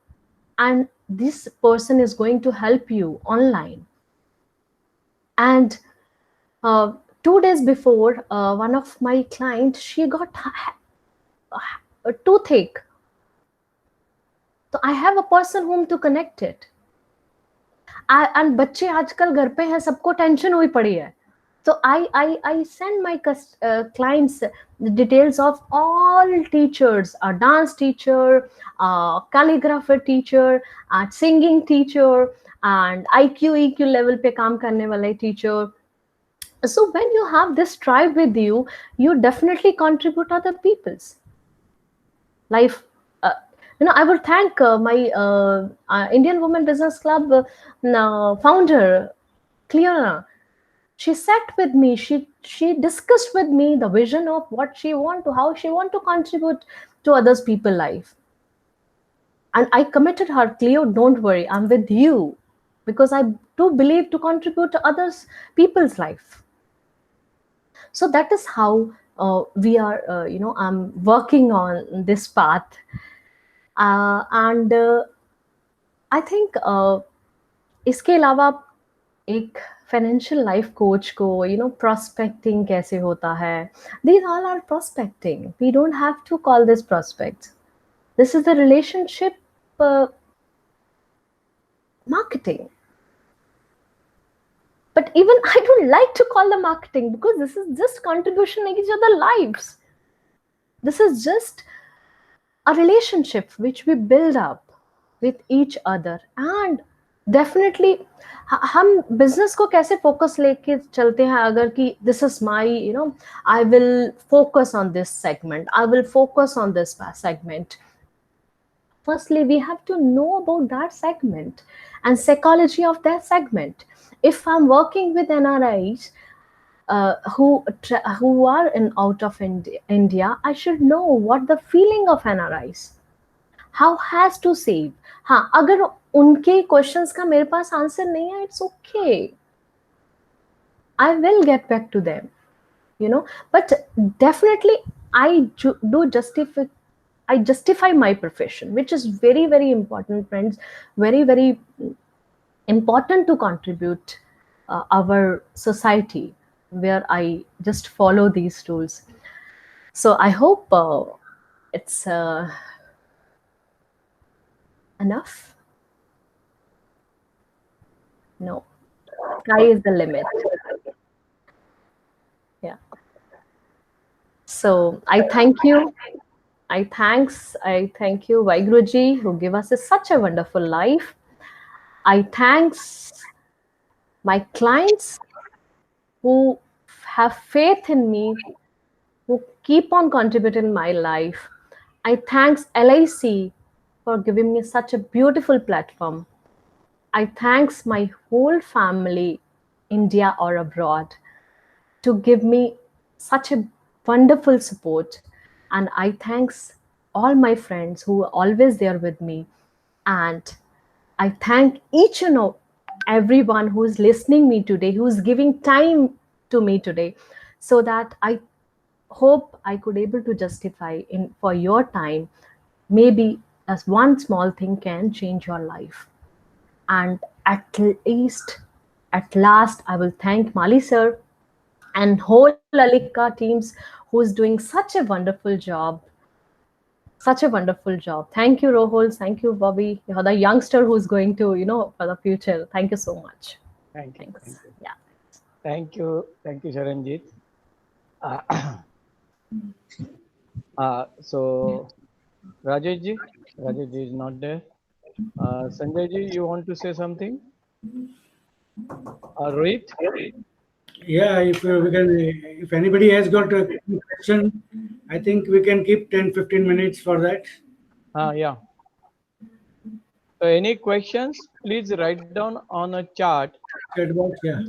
and this person is going to help you online. And 2 days before, one of my clients, she got a toothache. So I have a person whom to connect it. And बच्चे आजकल घर पे हैं, सबको tension हुई पड़ी है. So I send my clients the details of all teachers, a dance teacher, a calligrapher teacher, a singing teacher, and IQ EQ level पे काम करने वाले teacher. So when you have this tribe with you, you definitely contribute other people's life. I would thank my Indian Women Business Club founder, Cleona. She sat with me, she discussed with me the vision of what she want to, how she want to contribute to others people's life. And I committed her, Cleo, don't worry, I'm with you, because I do believe to contribute to others people's life. So that is how we are, I'm working on this path. And I think इसके अलावा एक financial life coach को prospecting कैसे होता है, these all are prospecting. We don't have to call this prospects. This is the relationship marketing. But even I don't like to call the marketing, because this is just contribution in each other's lives. This is just a relationship which we build up with each other. And definitely हम business को कैसे focus लेके चलते हैं, अगर कि this is my, I will focus on this segment, I will focus on this segment. Firstly, we have to know about that segment and psychology of that segment. If I'm working with NRIs who are out of India, I should know what the feeling of NRIs, how has to save. हाँ, अगर उनके questions का मेरे पास answer नहीं है, it's okay. I will get back to them, But definitely, I justify my profession, which is very, very important, friends. Very, very important to contribute our society, where I just follow these rules. So I hope it's enough. No, sky is the limit. Yeah. So I thank you. I thank you, Vaiguruji, who give us such a wonderful life. I thanks my clients who have faith in me, who keep on contributing in my life. I thanks LIC for giving me such a beautiful platform. I thanks my whole family, India or abroad, to give me such a wonderful support. And I thanks all my friends who are always there with me. And I thank each and everyone who is listening me today, who is giving time to me today, so that I hope I could able to justify in for your time. Maybe as one small thing can change your life. And at last, I will thank Mali sir and whole Alika teams who's doing such a wonderful job. Such a wonderful job. Thank you, Rohul. Thank you, Bobby. You're the youngster who's going to, for the future. Thank you so much. Thank you. Thanks. Thank you. Yeah. Thank you. Thank you, Sharanjit. So, Rajesh ji is not there. Sanjay ji, you want to say something? Rohit? Yeah, if anybody has got a question, I think we can keep 10-15 minutes for that. Yeah. So any questions, please write down on a chart Chat box, yeah.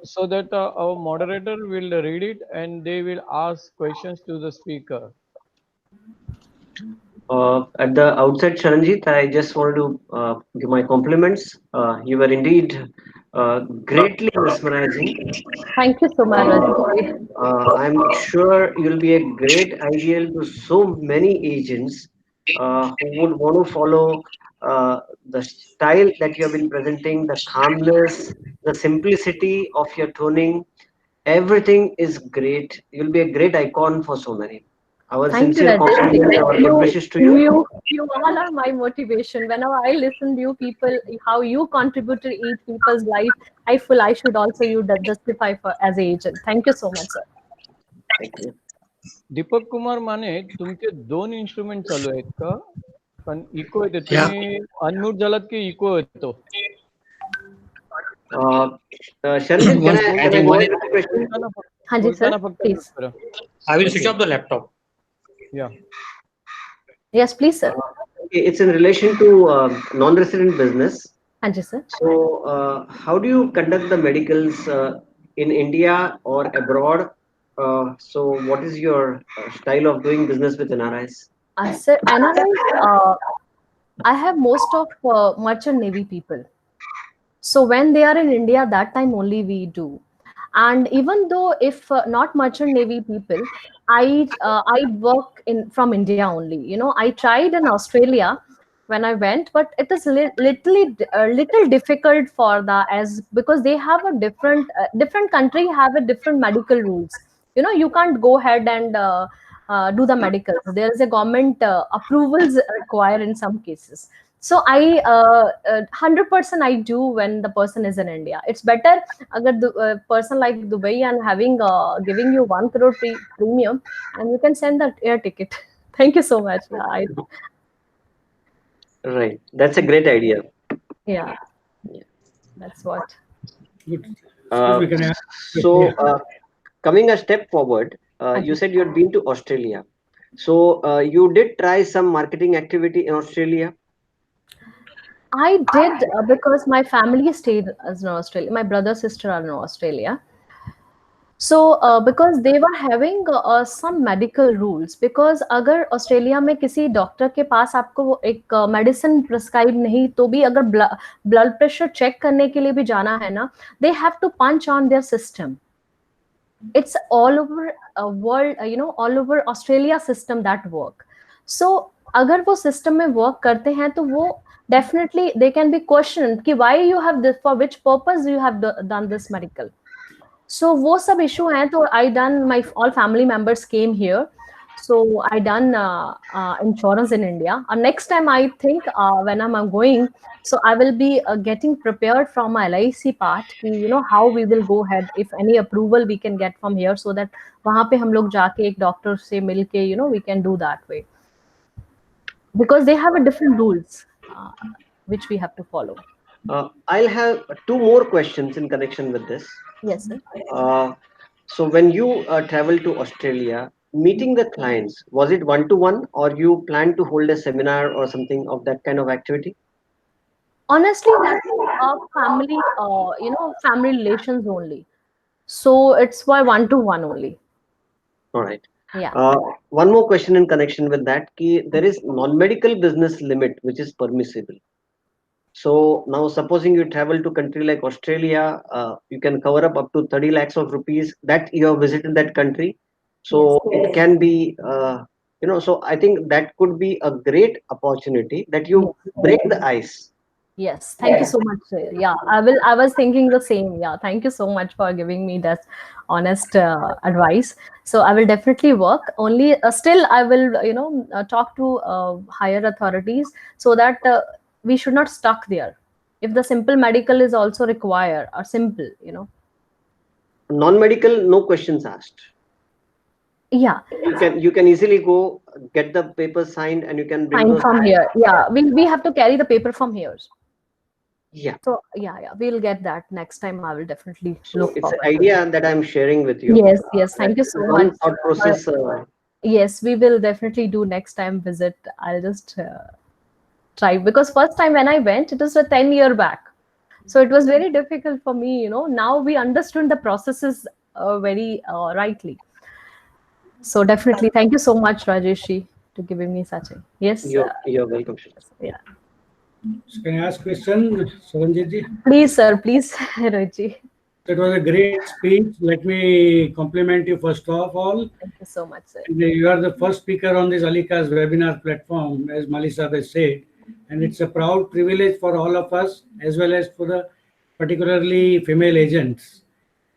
so that our moderator will read it and they will ask questions to the speaker. At the outset, Sharanjit, I just wanted to give my compliments. You were indeed greatly mesmerizing. Thank you so much, Rajesh. I'm sure you'll be a great ideal to so many agents who would want to follow the style that you have been presenting, the calmness, the simplicity of your toning. Everything is great. You'll be a great icon for so many. Our Thank you, sincere compliments, our good wishes to you. You all are my motivation. Whenever I listen to you people, how you contributed each people's life, I feel I should also justify for as an agent. Thank you so much, sir. Thank you. Deepak Kumar माने तुमचे 2 instrument चालू आहेत का? पण eco येते. तुम्ही unmute झालात की इको येतो? Sharanjit, can I go ahead with the question? हाँ जी sir, please. I will switch off the laptop. Yeah. Yes, please, sir. It's in relation to non-resident business. हाँ जी sir. So, how do you conduct the medicals in India or abroad? So, what is your style of doing business with NRIs? Sir, NRIs, I have most of merchant navy people. So when they are in India, that time only we do. And even though if not merchant navy people, I work from India only. I tried in Australia when I went, but it is little difficult for because they have a different country have a different medical rules. You can't go ahead and do the medicals. There is a government approvals required in some cases. So I 100% I do when the person is in India. It's better agar the person like Dubai and having giving you 1 crore premium, and you can send that air ticket. Thank you so much. Right, that's a great idea. Yeah, that's what. Good. So, coming a step forward, you said you had been to Australia. So, you did try some marketing activity in Australia? I did because my family stayed as in Australia. My brother, sister are in Australia. So because they were having some medical rules, because अगर Australia में किसी doctor के पास आपको एक medicine prescribe नहीं तो भी अगर ब्लड प्रेशर चेक करने के लिए भी जाना है ना, they have to punch on their system. It's all over world, all over Australia system that work. So अगर वो system में work करते हैं तो वो definitely they can be questioned कि why you have this, for which purpose you have done this medical. So वो सब issue हैं तो I done, my all family members came here. So I done insurance in India. Next time I think when I'm going, so I will be getting prepared from my LIC part. You know how we will go ahead if any approval we can get from here, so that वहाँ पे हम लोग जाके एक doctor से मिलके we can do that way, because they have a different rules which we have to follow. I'll have two more questions in connection with this. Yes, sir. So when you travel to Australia, meeting the clients, was it one-to-one, or you plan to hold a seminar or something of that kind of activity? Honestly, that is a family, family relations only. So it's for 1-to-1 only. All right. Yeah. One more question in connection with that. There is non-medical business limit which is permissible. So now, supposing you travel to country like Australia, you can cover up to 30 lakhs of rupees that you have visited that country. So Yes. it can be, so I think that could be a great opportunity that you break the ice. Yes, thank you so much, sir. Yeah, I was thinking the same. Yeah, thank you so much for giving me that honest advice. So I will definitely work. Only still, I will talk to higher authorities, so that we should not stuck there. If the simple medical is also required, or simple, Non-medical, no questions asked. Yeah, You can easily go get the papers signed, and you can bring fine those. from here. Yeah, we have to carry the paper from here. Yeah. So yeah, we'll get that next time. I will definitely So look it's an forward to it. idea that I'm sharing with you. Yes. Thank you That so one much. thought process. Yes, we will definitely do next time visit. I'll just try, because first time when I went, it was a 10-year back. So it was very difficult for me, Now we understood the processes very rightly. So definitely, thank you so much, Rajeshi, to giving me such a yes. You're welcome. Yeah. So can I ask question, Saranjit ji? Please, sir. Please, Rohit. That was a great speech. Let me compliment you first of all. Thank you so much, sir. You are the first speaker on this Alika's webinar platform, as Malisa has said, and it's a proud privilege for all of us, as well as for the particularly female agents.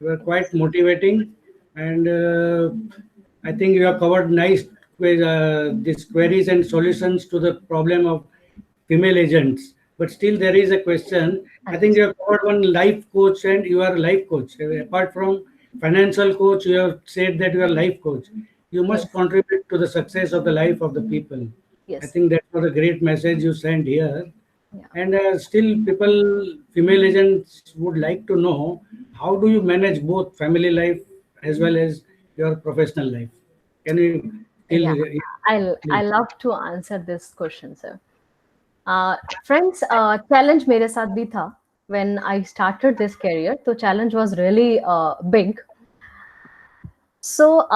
You are quite motivating, and I think you have covered nice these queries and solutions to the problem of female agents. But still, there is a question. I think you have covered one life coach, and you are a life coach. Apart from financial coach, you have said that you are a life coach. You must contribute to the success of the life of the people. Yes. I think that was a great message you sent here. Yeah. And still, female agents would like to know, how do you manage both family life as well as your professional life? Can you? I love to answer this question, sir. Friends, challenge मेरे साथ भी था when I started this career. So challenge was really big. So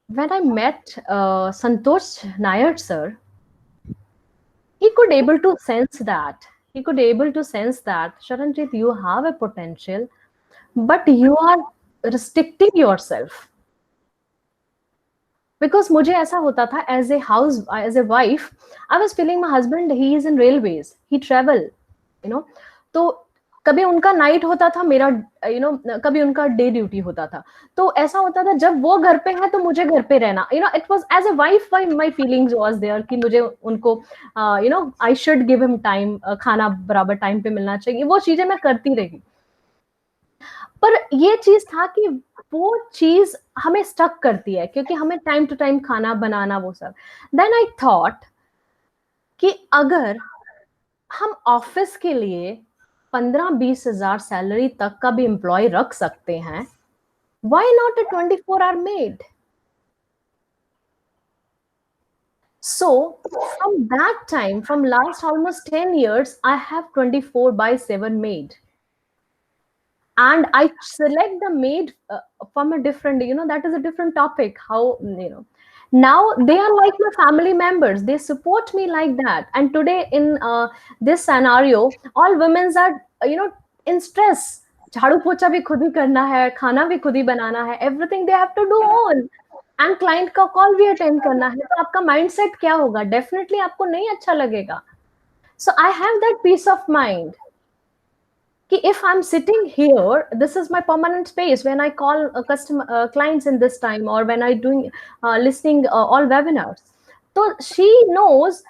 when I met Santosh Nair, sir, he could able to sense that. He could able to sense that, Sharanjit, you have a potential, but you are restricting yourself. Because मुझे ऐसा होता था as a wife, I was feeling my husband, he is in railways, he travel, तो कभी उनका night होता था, मेरा कभी उनका डे ड्यूटी होता था, तो ऐसा होता था जब वो घर पे है तो मुझे घर पे रहना, it was as a wife my feelings was there कि मुझे उनको I should give him time, खाना बराबर टाइम पे मिलना चाहिए, वो चीजें मैं करती रही। पर ये चीज था कि वो चीज हमें स्टक करती है, क्योंकि हमें टाइम टू टाइम खाना बनाना वो सब। देन आई थॉट कि अगर हम ऑफिस के लिए 15-20 हजार सैलरी तक का भी एम्प्लॉय रख सकते हैं, why not a 24-hour maid? So from that time, from last almost 10 years, I have 24/7 maid. And I select the maid from a different, that is a different topic. How, now they are like my family members. They support me like that. And today in this scenario, all women are, in stress. झाड़ू पोछा भी खुद ही करना है, खाना भी खुद ही बनाना है, everything they have to do all. And client का call भी attend करना है, तो आपका mindset क्या होगा? Definitely आपको नहीं अच्छा लगेगा. So I have that peace of mind. if I'm sitting here, this is my permanent space. When I call clients in this time, or when I doing listening all webinars, so she knows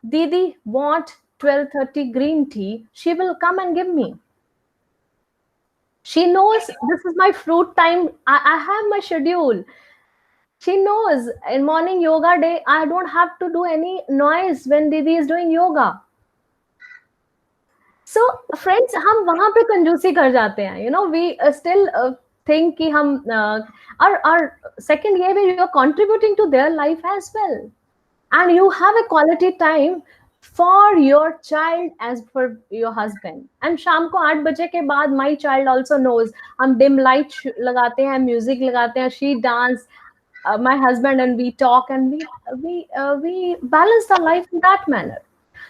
Didi want 12:30 green tea, she will come and give me. She knows this is my fruit time. I have my schedule. She knows in morning yoga day, I don't have to do any noise when Didi is doing yoga. So friends, हम वहां पे कंजूसी कर जाते हैं. You know, we still think कि हम our second ये भी you are contributing to their life as well, and you have a quality time for your child as for your husband. And शाम को 8 बजे के बाद my child also knows, हम dim light लगाते हैं, music लगाते हैं, she dance, my husband and we talk, and we balance the life in that manner.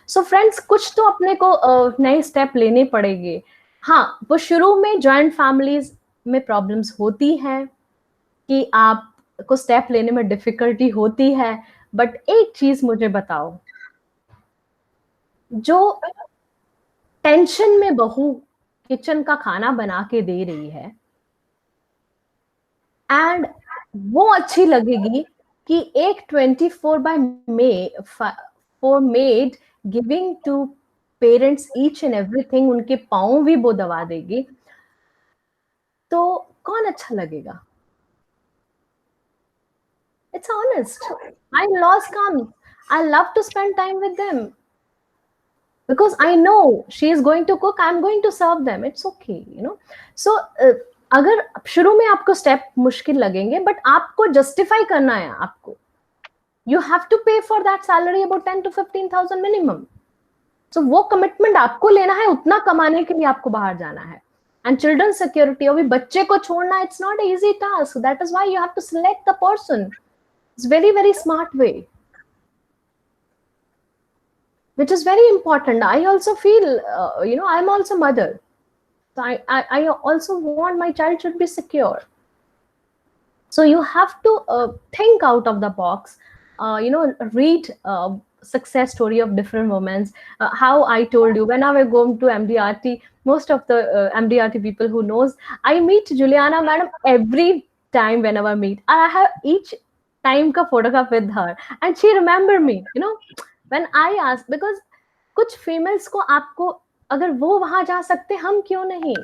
So friends, कुछ तो अपने को नए स्टेप लेने पड़ेंगे. हाँ, वो शुरू में जॉइंट फैमिलीज में प्रॉब्लम्स होती हैं कि आपको स्टेप लेने में डिफिकल्टी होती है, बट एक चीज मुझे बताओ, जो टेंशन में बहू किचन का खाना बना के दे रही है, एंड वो अच्छी लगेगी कि एक 24/4 maid giving to parents each and everything, उनके पाँव भी वो दबा देगी, तो कौन अच्छा लगेगा? It's honest. My loss comes. I love to spend time with them because I know she is going to cook. I'm going to serve them. It's okay, you know. So अगर शुरू में आपको स्टेप मुश्किल लगेंगे, but आपको justify करना है, आपको you have to pay for that salary about 10 to 15,000 minimum. So वो कमिटमेंट आपको लेना है, उतना कमाने के लिए आपको बाहर जाना है. And children security, अभी बच्चे को छोड़ना, it's not an easy task. That is why you have to select the person. It's very, very smart way, which is very important. I also feel, you know, I'm also mother. So I also want my child should be secure. So you have to think out of the box, you know, read success story of different women. How I told you, when I was going to MDRT, most of the MDRT people who knows, I meet Juliana madam every time whenever I meet. I have each time ka photograph with her, and she remember me, you know, when I ask, because कुछ females को आपको अगर वो वहां जा सकते, हम क्यों नहीं?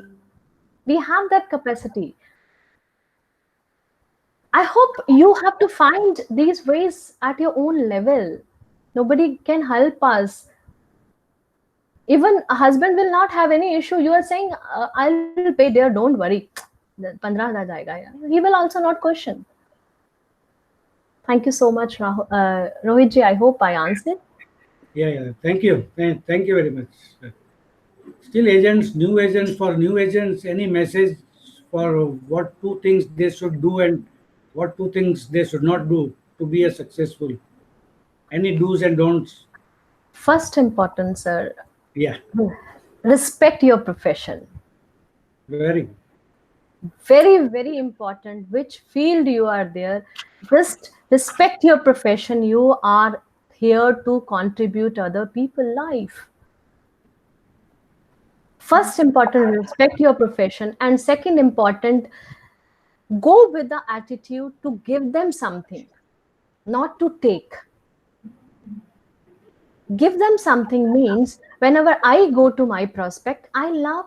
We have that capacity. I hope you have to find these ways at your own level. Nobody can help us. Even a husband will not have any issue. You are saying, I'll pay dear, don't worry. 15,000 jayega. He will also not question. Thank you so much, Rohit ji. I hope I answered. Yeah. Thank you. Thank you very much. Still agents, new agents, any message for what two things they should do and what two things they should not do to be a successful? Any do's and don'ts? First important, sir. Yeah. Respect your profession. Very, very important. Which field you are there, just respect your profession. You are here to contribute other people's life. First important, respect your profession. And second important, go with the attitude to give them something, not to take. Give them something means whenever I go to my prospect, I love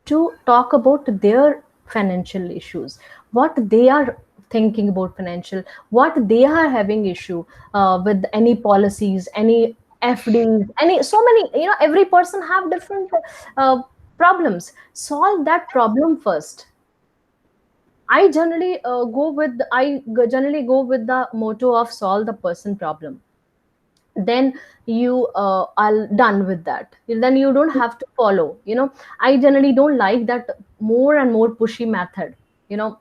to talk about their financial issues, what they are thinking about financial, what they are having issue with any policies, any FDs, so many, you know, every person have different problems. Solve that problem first. I generally go with the motto of solve the person problem. Then you are done with that. Then you don't have to follow, you know. I generally don't like that more and more pushy method, you know.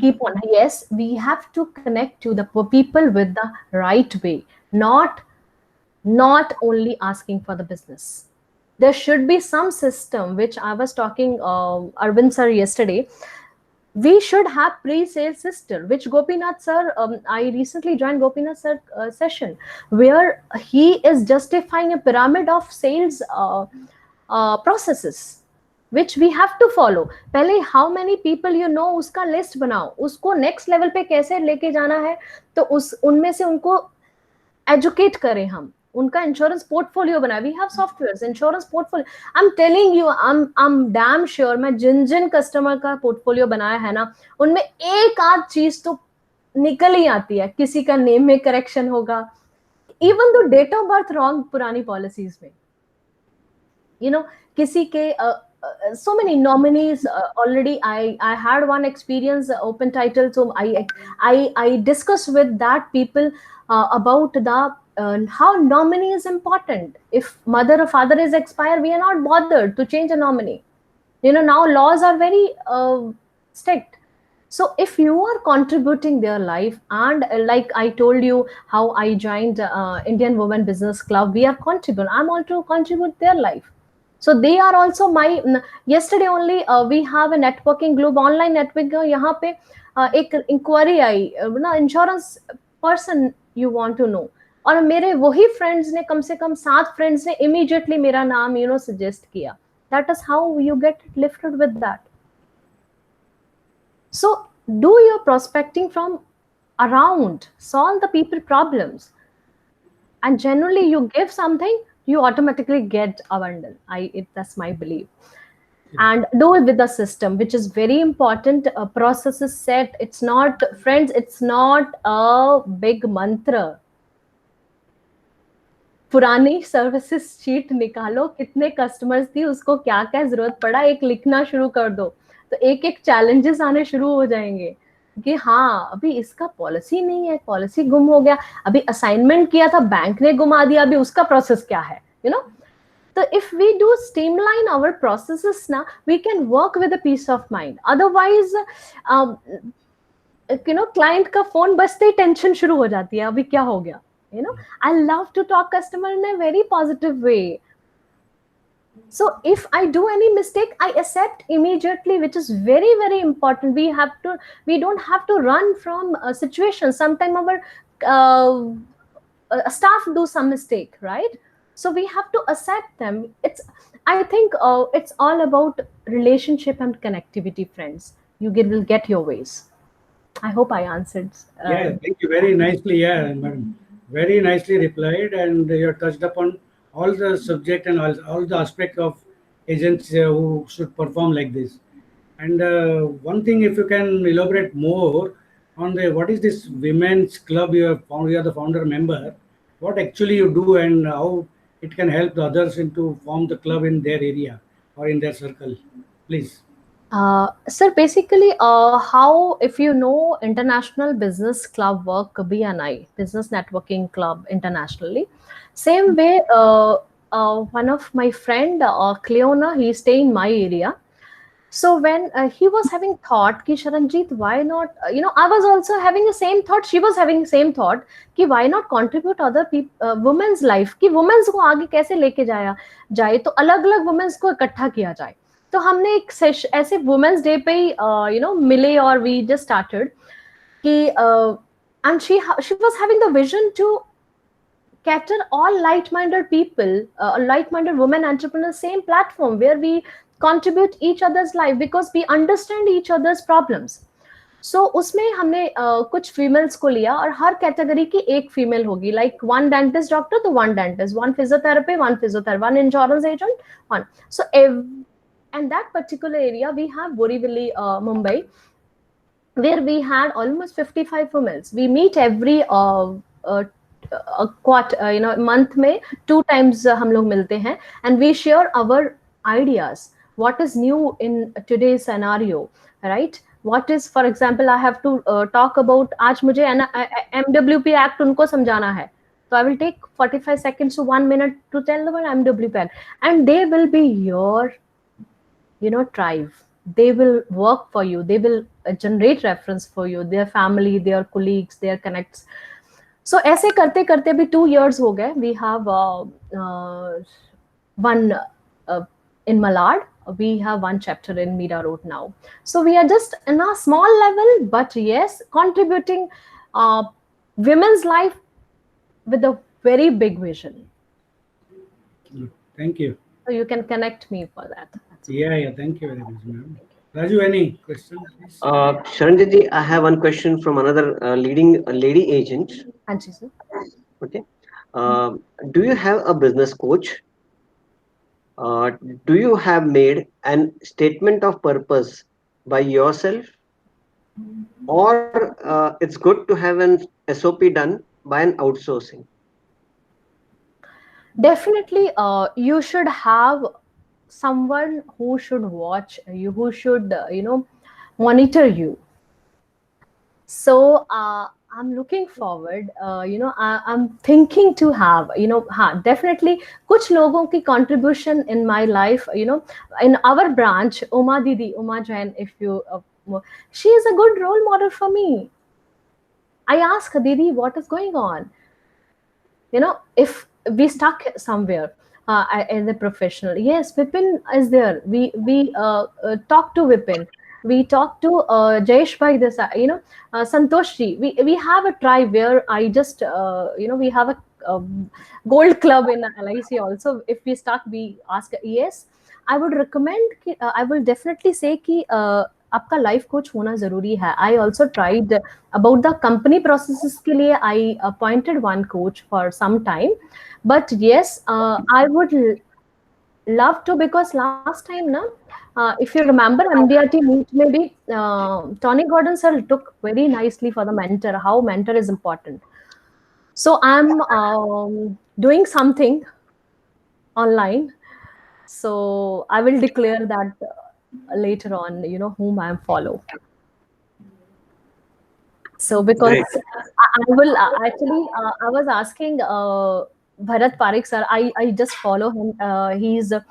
Keep on. Yes, we have to connect to the people with the right way, not only asking for the business. There should be some system, which I was talking Arvind sir yesterday. We should have pre-sale system, which Gopinath sir, I recently joined Gopinath sir session, where he is justifying a pyramid of sales processes. which we have to follow. पहले how many people you know उसका list बनाओ, उसको next level पे कैसे लेके जाना है, तो उनमें से उनको educate करें हम, उनका इंश्योरेंस पोर्टफोलियो बनाए. We have softwares, insurance portfolio. I am telling you, I am damn sure, मैं जिन कस्टमर का पोर्टफोलियो बनाया है ना, उनमें एक आध चीज तो निकल ही आती है. किसी का नेम में करेक्शन होगा, even though date of birth wrong पुरानी पॉलिसीज में, you know, किसी के so many nominees already. I had one experience, open title, so I discussed with that people about the how nominee is important. If mother or father is expired, we are not bothered to change a nominee. You know, now laws are very strict. So if you are contributing their life, and like I told you how I joined Indian Women Business Club, we are contribute. I'm all to contribute their life. So they are also my. Yesterday only we have a networking group, online networking. यहाँ पे एक inquiry आई ना, insurance person you want to know, और मेरे वही friends ने, कम से कम 7 friends ने immediately मेरा नाम suggest किया. That is how you get lifted with that. So do your prospecting from around, solve the people problems, and generally you give something, you automatically get a bundle. That's my belief. And do it with the system, which is very important. Process is set. It's not, friends, it's not a big mantra. पुरानी services sheet निकालो, कितने customers थी, उसको क्या क्या जरूरत पड़ा, एक लिखना शुरू कर दो, तो एक एक चैलेंजेस आने शुरू हो जाएंगे कि हाँ अभी इसका पॉलिसी नहीं है, पॉलिसी गुम हो गया, अभी असाइनमेंट किया था बैंक ने गुमा दिया, अभी उसका प्रोसेस क्या है, you know. So if we do streamline our processes now, we can work with a peace of mind. Otherwise, you know, client का phone बजते ही tension शुरू हो जाती है, अभी क्या हो गया, you know. I love to talk customer in a very positive way. So if I do any mistake, I accept immediately, which is very, very important. We don't have to run from a situation. Sometimes our staff do some mistake, right? So we have to accept them. I think it's all about relationship and connectivity, friends. You will get your ways. I hope I answered. Yeah, thank you very nicely. Yeah, madam. Very nicely replied, and you touched upon all the subject and all the aspect of agents who should perform like this. And one thing, if you can elaborate more on what is this women's club you have found, you are the founder member, what actually you do and how it can help the others to form the club in their area or in their circle, please. Sir, basically, how, if you know International Business Club work, BNI, Business Networking Club internationally, same way, one of my friend, Cleona, he stay in my area. So when he was having thought कि Sharanjit, why not, you know, I was also having the same thought, she was having the same thought कि why not contribute other people, women's life, कि women's को आगे कैसे लेके जाए, तो अलग-अलग women's को इकट्ठा किया जाए. तो हमने एक ऐसे वुमेन्स डे पे ही यू नो मिले, और वी जस्ट स्टार्टेड कि and she was having the vision to cater all light minded people, light minded women entrepreneur, same platform where we contribute each other's life because we understand each other's problems. So उसमें हमने कुछ females को लिया, और हर category की एक female होगी, like one dentist doctor तो one dentist, one physiotherapy, one insurance agent, one. So and that particular area we have Borivali, Mumbai, where we had almost 55 women. We meet every quarter, you know, month में 2 times हम लोग मिलते हैं, and we share our ideas, what is new in today's scenario, right? What is, for example, I have to talk about, आज मुझे MWP Act उनको समझाना है, so I will take 45 seconds to 1 minute to tell them about MWP Act, and they will be your, you know, tribe. They will work for you, they will generate reference for you, their family, their colleagues, their connects. So ऐसे करते करते भी 2 years हो गए. We have one in Malad, we have one chapter in Mira Road now. So we are just in a small level, but yes, contributing women's life with a very big vision. Thank you. So you can connect me for that. Yeah. Thank you very much, ma'am. Raju, any question, please? Sharanjit ji, I have one question from another leading lady agent. हाँ जी sir. Okay. Do you have a business coach? Do you have made an statement of purpose by yourself, or it's good to have an SOP done by an outsourcing? Definitely, you should have someone who should watch you, who should monitor you. So I'm looking forward, I'm thinking to have, हाँ, definitely कुछ लोगों की contribution in my life, in our branch, Uma Didi, Uma Jain, if you, she is a good role model for me. I ask Didi, what is going on? If we stuck somewhere as a professional, yes, Vipin is there. We talk to Vipin. We talk to Jayesh Bhai Desai, Santosh ji. We have a tribe where I just, we have a gold club in LIC also. If we stuck, we ask, yes, I would recommend, I will definitely say कि आपका life coach होना जरूरी है. I also tried about the company processes के लिए I appointed one coach for some time, but yes, I would love to, because last time na, if you remember MDRT meet, maybe Tony Gordon sir took very nicely for the mentor, how mentor is important. So I'm doing something online, so I will declare that later on, whom I follow. So because Great. I will actually, I was asking Bharat Parekh sir, I just follow him. He's a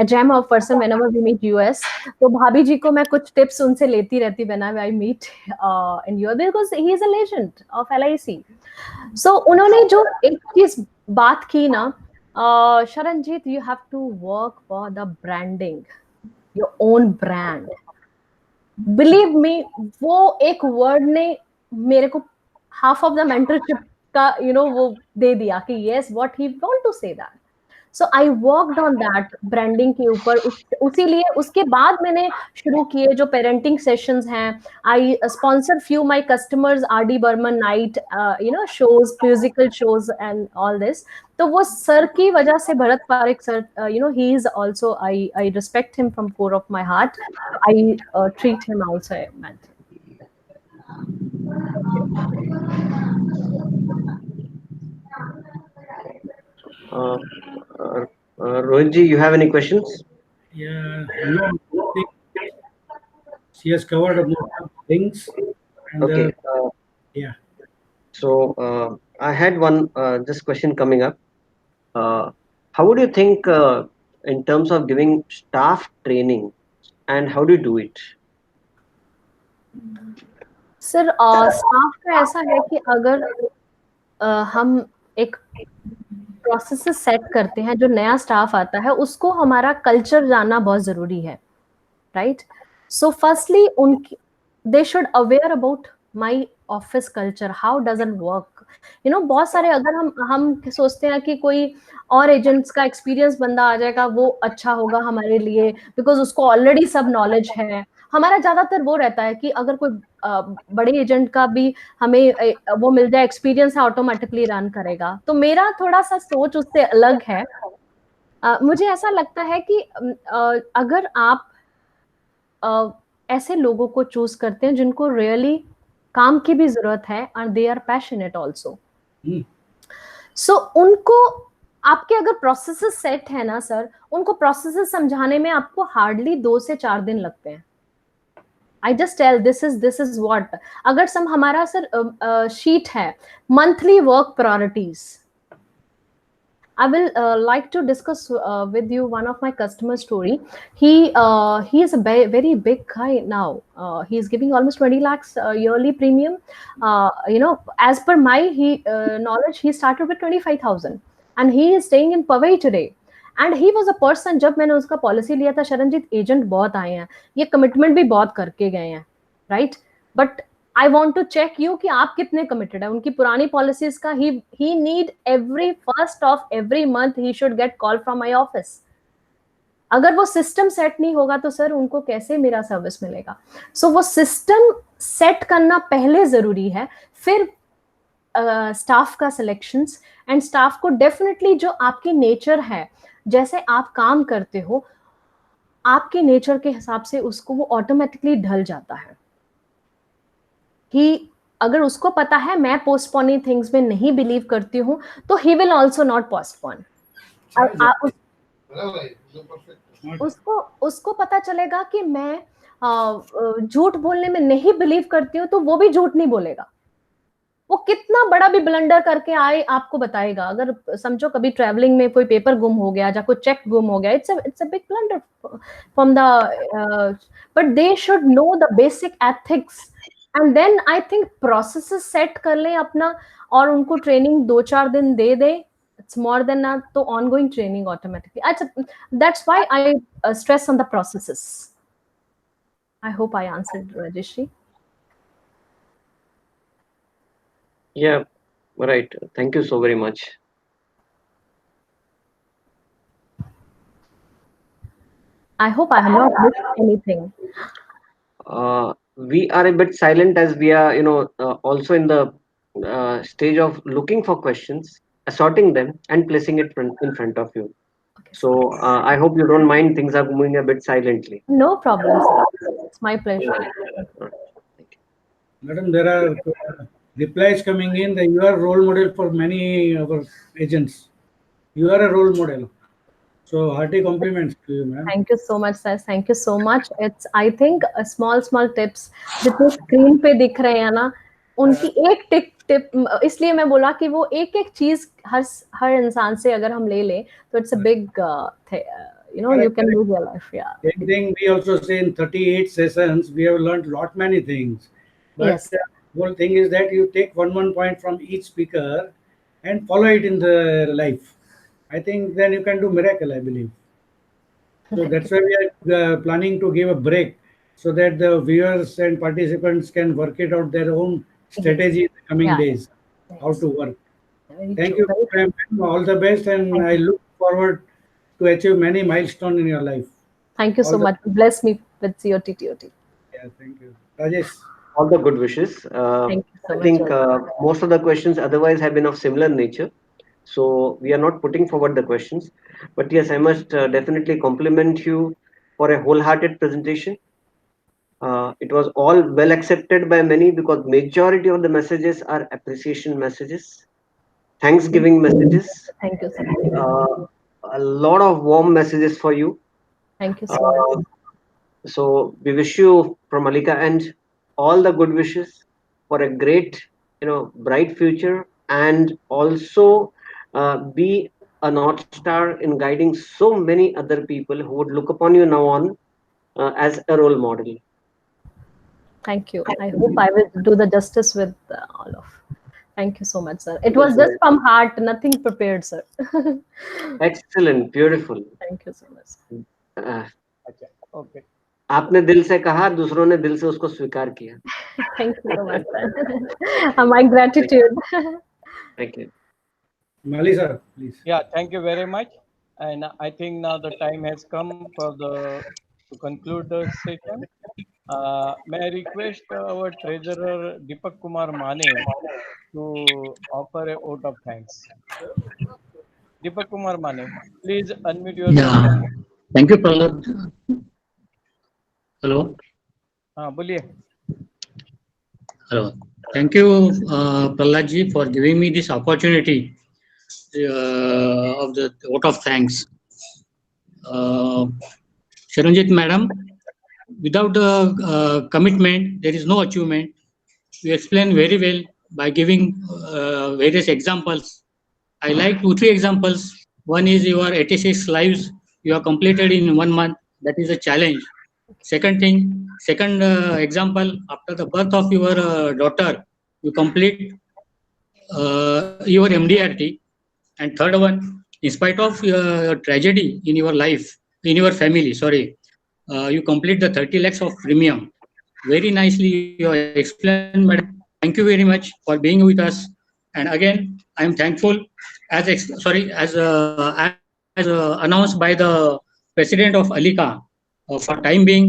gem of person whenever we meet US. तो भाभी जी को मैं कुछ tips उनसे लेती रहती whenever I meet in US, because he is a legend of LIC. So उन्होंने जो एक चीज बात की ना, Sharanjit, you have to work for the branding, your own brand. Believe me, वो एक word ने मेरे को half of the mentorship का वो दे दिया कि yes, what he want to say that. So I worked on that branding के ऊपर, उसी लिए उसके बाद मैंने शुरू किए जो parenting sessions हैं. I sponsor few my customers R.D. Burman night, shows, musical shows and all this. तो वो सर की वजह से, Bharat Parekh sir, he is also, I respect him from core of my heart. I treat him also a mentor. Rohitji, you have any questions? Yeah, no, she has covered most of the things. And Okay. yeah. So I had one this question coming up. How would you think in terms of giving staff training, and how do you do it? Sir staff का ऐसा है कि अगर हम एक process set करते हैं, जो नया स्टाफ आता है उसको हमारा कल्चर जानना बहुत जरूरी है, राइट? सो फर्स्टली उनकी they should aware about my office culture, how doesn't work. बहुत सारे, अगर हम सोचते हैं कि कोई और एजेंट्स का एक्सपीरियंस बंदा आ जाएगा वो अच्छा होगा हमारे लिए, बिकॉज उसको ऑलरेडी सब नॉलेज है. हमारा ज्यादातर वो रहता है कि अगर कोई बड़े एजेंट का भी हमें वो मिल जाए, एक्सपीरियंस है, ऑटोमेटिकली रन करेगा. तो मेरा थोड़ा सा सोच उससे अलग है. मुझे ऐसा लगता है कि अगर आप ऐसे लोगों को चूज करते हैं जिनको रियली काम की भी जरूरत है and they are passionate also, so उनको, आपके अगर प्रोसेसेस सेट है ना सर, उनको प्रोसेसेस समझाने में आपको हार्डली 2 से 4 दिन लगते हैं. I just tell this is what. अगर सम हमारा सर शीट है monthly work priorities. I will like to discuss with you one of my customer story. He is a very big guy now. He is giving almost 20 lakhs yearly premium. As per my knowledge, he started with 25,000, and he is staying in Powai today. And he was a person, जब मैंने उसका policy लिया था, Sharanjeet, agent बहुत आए हैं, ये commitment भी बहुत करके गए हैं, right? But I want to check you कि आप कितने कमिटेड है. उनकी पुरानी पॉलिसीज का ही need every first of every month he should get call from my office. अगर वो सिस्टम सेट नहीं होगा तो सर उनको कैसे मेरा सर्विस मिलेगा? सो वो सिस्टम सेट करना पहले जरूरी है, फिर स्टाफ का सिलेक्शंस, एंड स्टाफ को डेफिनेटली जो आपकी नेचर है, जैसे आप काम करते हो, आपके नेचर के हिसाब से उसको वो ऑटोमेटिकली ढल जाता है कि अगर उसको पता है मैं पोस्टपोनिंग थिंग्स में नहीं बिलीव करती हूँ, तो he will also not postpone. उसको पता चलेगा कि मैं झूठ बोलने में नहीं बिलीव करती हूँ, तो वो भी झूठ नहीं बोलेगा। वो कितना बड़ा भी ब्लंडर करके आए आपको बताएगा। अगर समझो कभी ट्रैवलिंग में कोई पेपर गुम हो गया या कोई चेक गुम हो गया, it's a big blunder from the, but they should know the basic ethics, and then I think processes set कर लें अपना, और उनको ट्रेनिंग 2-4 दिन दे दें, इट्स मोर देन ना, तो ऑनगोइंग ट्रेनिंग ऑटोमेटिकली। अच्छा, that's why I stress on the processes. I hope I answered, Rajshree. Yeah, right. Thank you so very much. I hope I have not missed anything. We are a bit silent as we are, also in the stage of looking for questions, assorting them, and placing it in front of you. Okay, So I hope you don't mind. Things are moving a bit silently. no problem, sir. It's my pleasure. Madam, there are replies coming in that you are role model for many of our agents. You are a role model. So hearty compliments to you, ma'am. Thank you so much, sir. Thank you so much. It's, I think, a small tips जितने screen पे दिख रहे हैं ना, उनकी एक tip, इसलिए मैं बोला कि वो एक चीज हर इंसान से अगर हम ले लें, तो it's a big you can lose your life. Yeah. Same thing we also say in 38 sessions, we have learned many things. But Yes. the whole thing is that you take one point from each speaker and follow it in the life. I think then you can do miracle, I believe. So that's why we are planning to give a break so that the viewers and participants can work it out their own strategy in the coming days, how to work. Very Thank true. you, ma'am. All the best, and I look forward to achieve many milestones in your life. Thank you so much. Bless me with COT-TOT. Yeah, thank you. Rajesh. All the good wishes. Thank you so I much. think most of the questions otherwise have been of similar nature. So we are not putting forward the questions. But yes, I must definitely compliment you for a wholehearted presentation. It was all well accepted by many because majority of the messages are appreciation messages, Thanksgiving messages. Thank you so much. A lot of warm messages for you. Thank you so much. So we wish you from Alika and all the good wishes for a great, bright future, and also be a North Star in guiding so many other people who would look upon you now on as a role model. Thank you. I hope I will do the justice with all of. Thank you so much, sir. It was just from heart, nothing prepared, sir. Excellent, beautiful. Thank you so much. Okay. आपने दिल से कहा, दूसरों ने दिल से उसको स्वीकार किया. Thank you so much, sir. My gratitude. Thank you. Mali sir, please. Yeah, thank you very much. And I think now the time has come to conclude the session. May I request our treasurer Deepak Kumar Mane to offer a vote of thanks. Deepak Kumar Mane, please unmute yourself. Yeah. Thank you, Prahlad. Hello. बोलिए. Hello. Thank you, Prahlad ji, for giving me this opportunity of the vote of thanks. Sharanjit madam, without the commitment, there is no achievement. You explained very well by giving various examples. I like 2-3 examples. One is your 86 lives you have completed in 1 month. That is a challenge. Second example, after the birth of your daughter, you complete your MDRT. And third one, in spite of tragedy in your life, in your family, you complete the 30 lakhs of premium. Very nicely you explained, madam. Thank you very much for being with us. And again, I am thankful as announced by the president of Alika. For time being,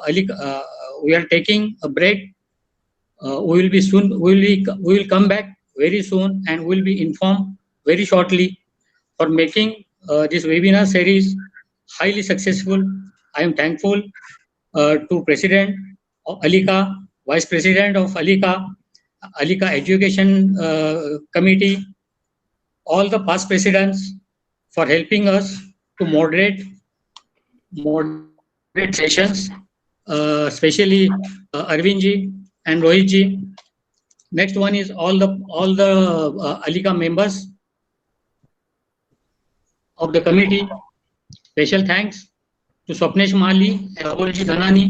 Alika, we are taking a break. We will be soon. We will come back very soon, and will be informed very shortly for making this webinar series highly successful. I am thankful to President of Alika, Vice President of Alika, Alika Education Committee, all the past presidents for helping us to moderate sessions, especially Arvindji and Rohitji. Next one is all the Alika members of the committee. Special thanks to Swapnesh Mali and Rahulji Dhanani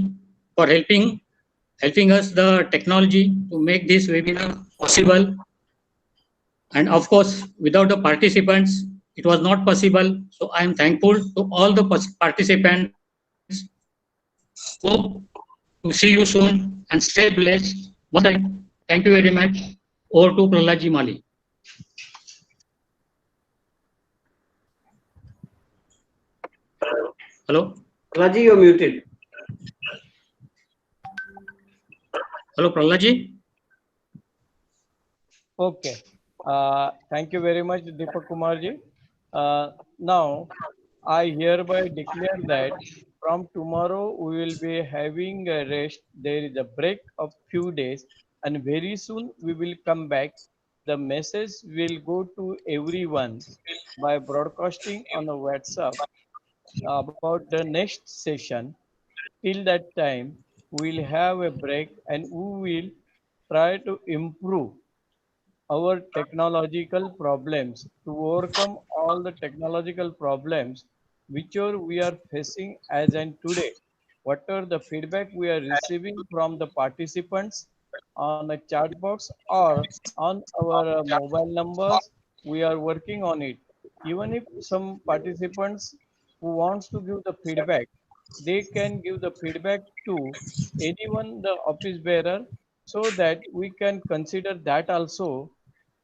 for helping us the technology to make this webinar possible. And of course, without the participants, it was not possible. So I am thankful to all the participants. Hope to see you soon and stay blessed. Once again, thank you very much. Over to Praladji Mali. Hello. Praladji, you're muted. Hello, Praladji. Okay. Thank you very much, Deepak Kumarji. Now, I hereby declare that from tomorrow we will be having a rest. There is a break of few days, and very soon we will come back. The message will go to everyone by broadcasting on a WhatsApp about the next session. Till that time, we'll have a break and we will try to improve our technological problems to overcome all the technological problems which are we are facing as and today. What are the feedback we are receiving from the participants on a chat box or on our mobile numbers? We are working on it. Even if some participants who wants to give the feedback, they can give the feedback to anyone, the office bearer, so that we can consider that also,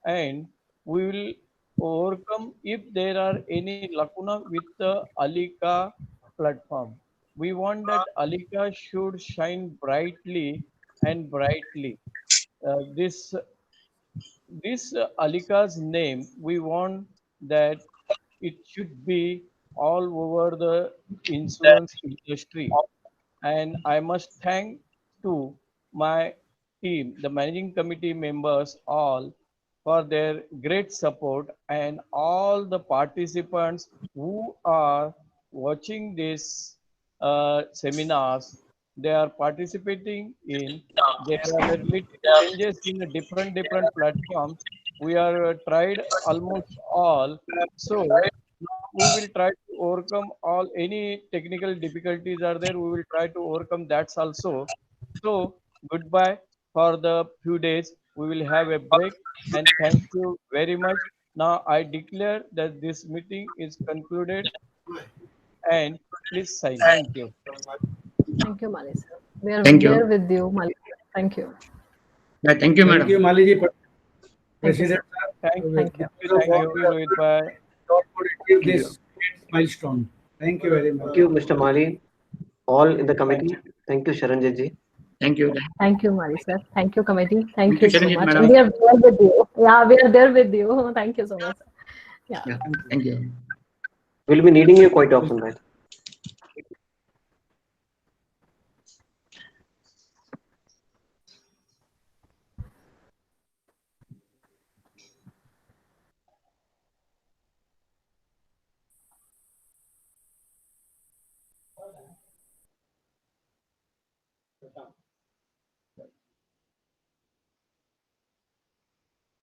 and we will overcome if there are any lacuna with the Alika platform. We want that Alika should shine brightly and brightly. This Alika's name, we want that it should be all over the insurance industry. And I must thank to my team, the managing committee members, all for their great support, and all the participants who are watching these seminars. They are participating in. There are little changes in the different platforms. We are tried almost all. So we will try to overcome all any technical difficulties are there. We will try to overcome that also. So goodbye for the few days. We will have a break, and thank you very much. Now I declare that this meeting is concluded, and please sign. Thank you. Thank you, Mali sir. We are Thank you. there with you, Mali. Thank you. Yeah, thank you, madam. Thank you, Maliji. Thank you, President, sir. Thank Thank you. you, Rohit bhai. achieve this milestone. Thank you very much. Thank you, Mr. Mali. All in the committee. Thank you, Sharanjit ji. Thank you. Thank you, Mali sir. Thank you, committee. Thank Thank you, you so Sharanjit much. madam. We are there with you. Yeah, we are there with you. Thank you so much. Yeah. Yeah, thank you. We'll be needing you quite often, right?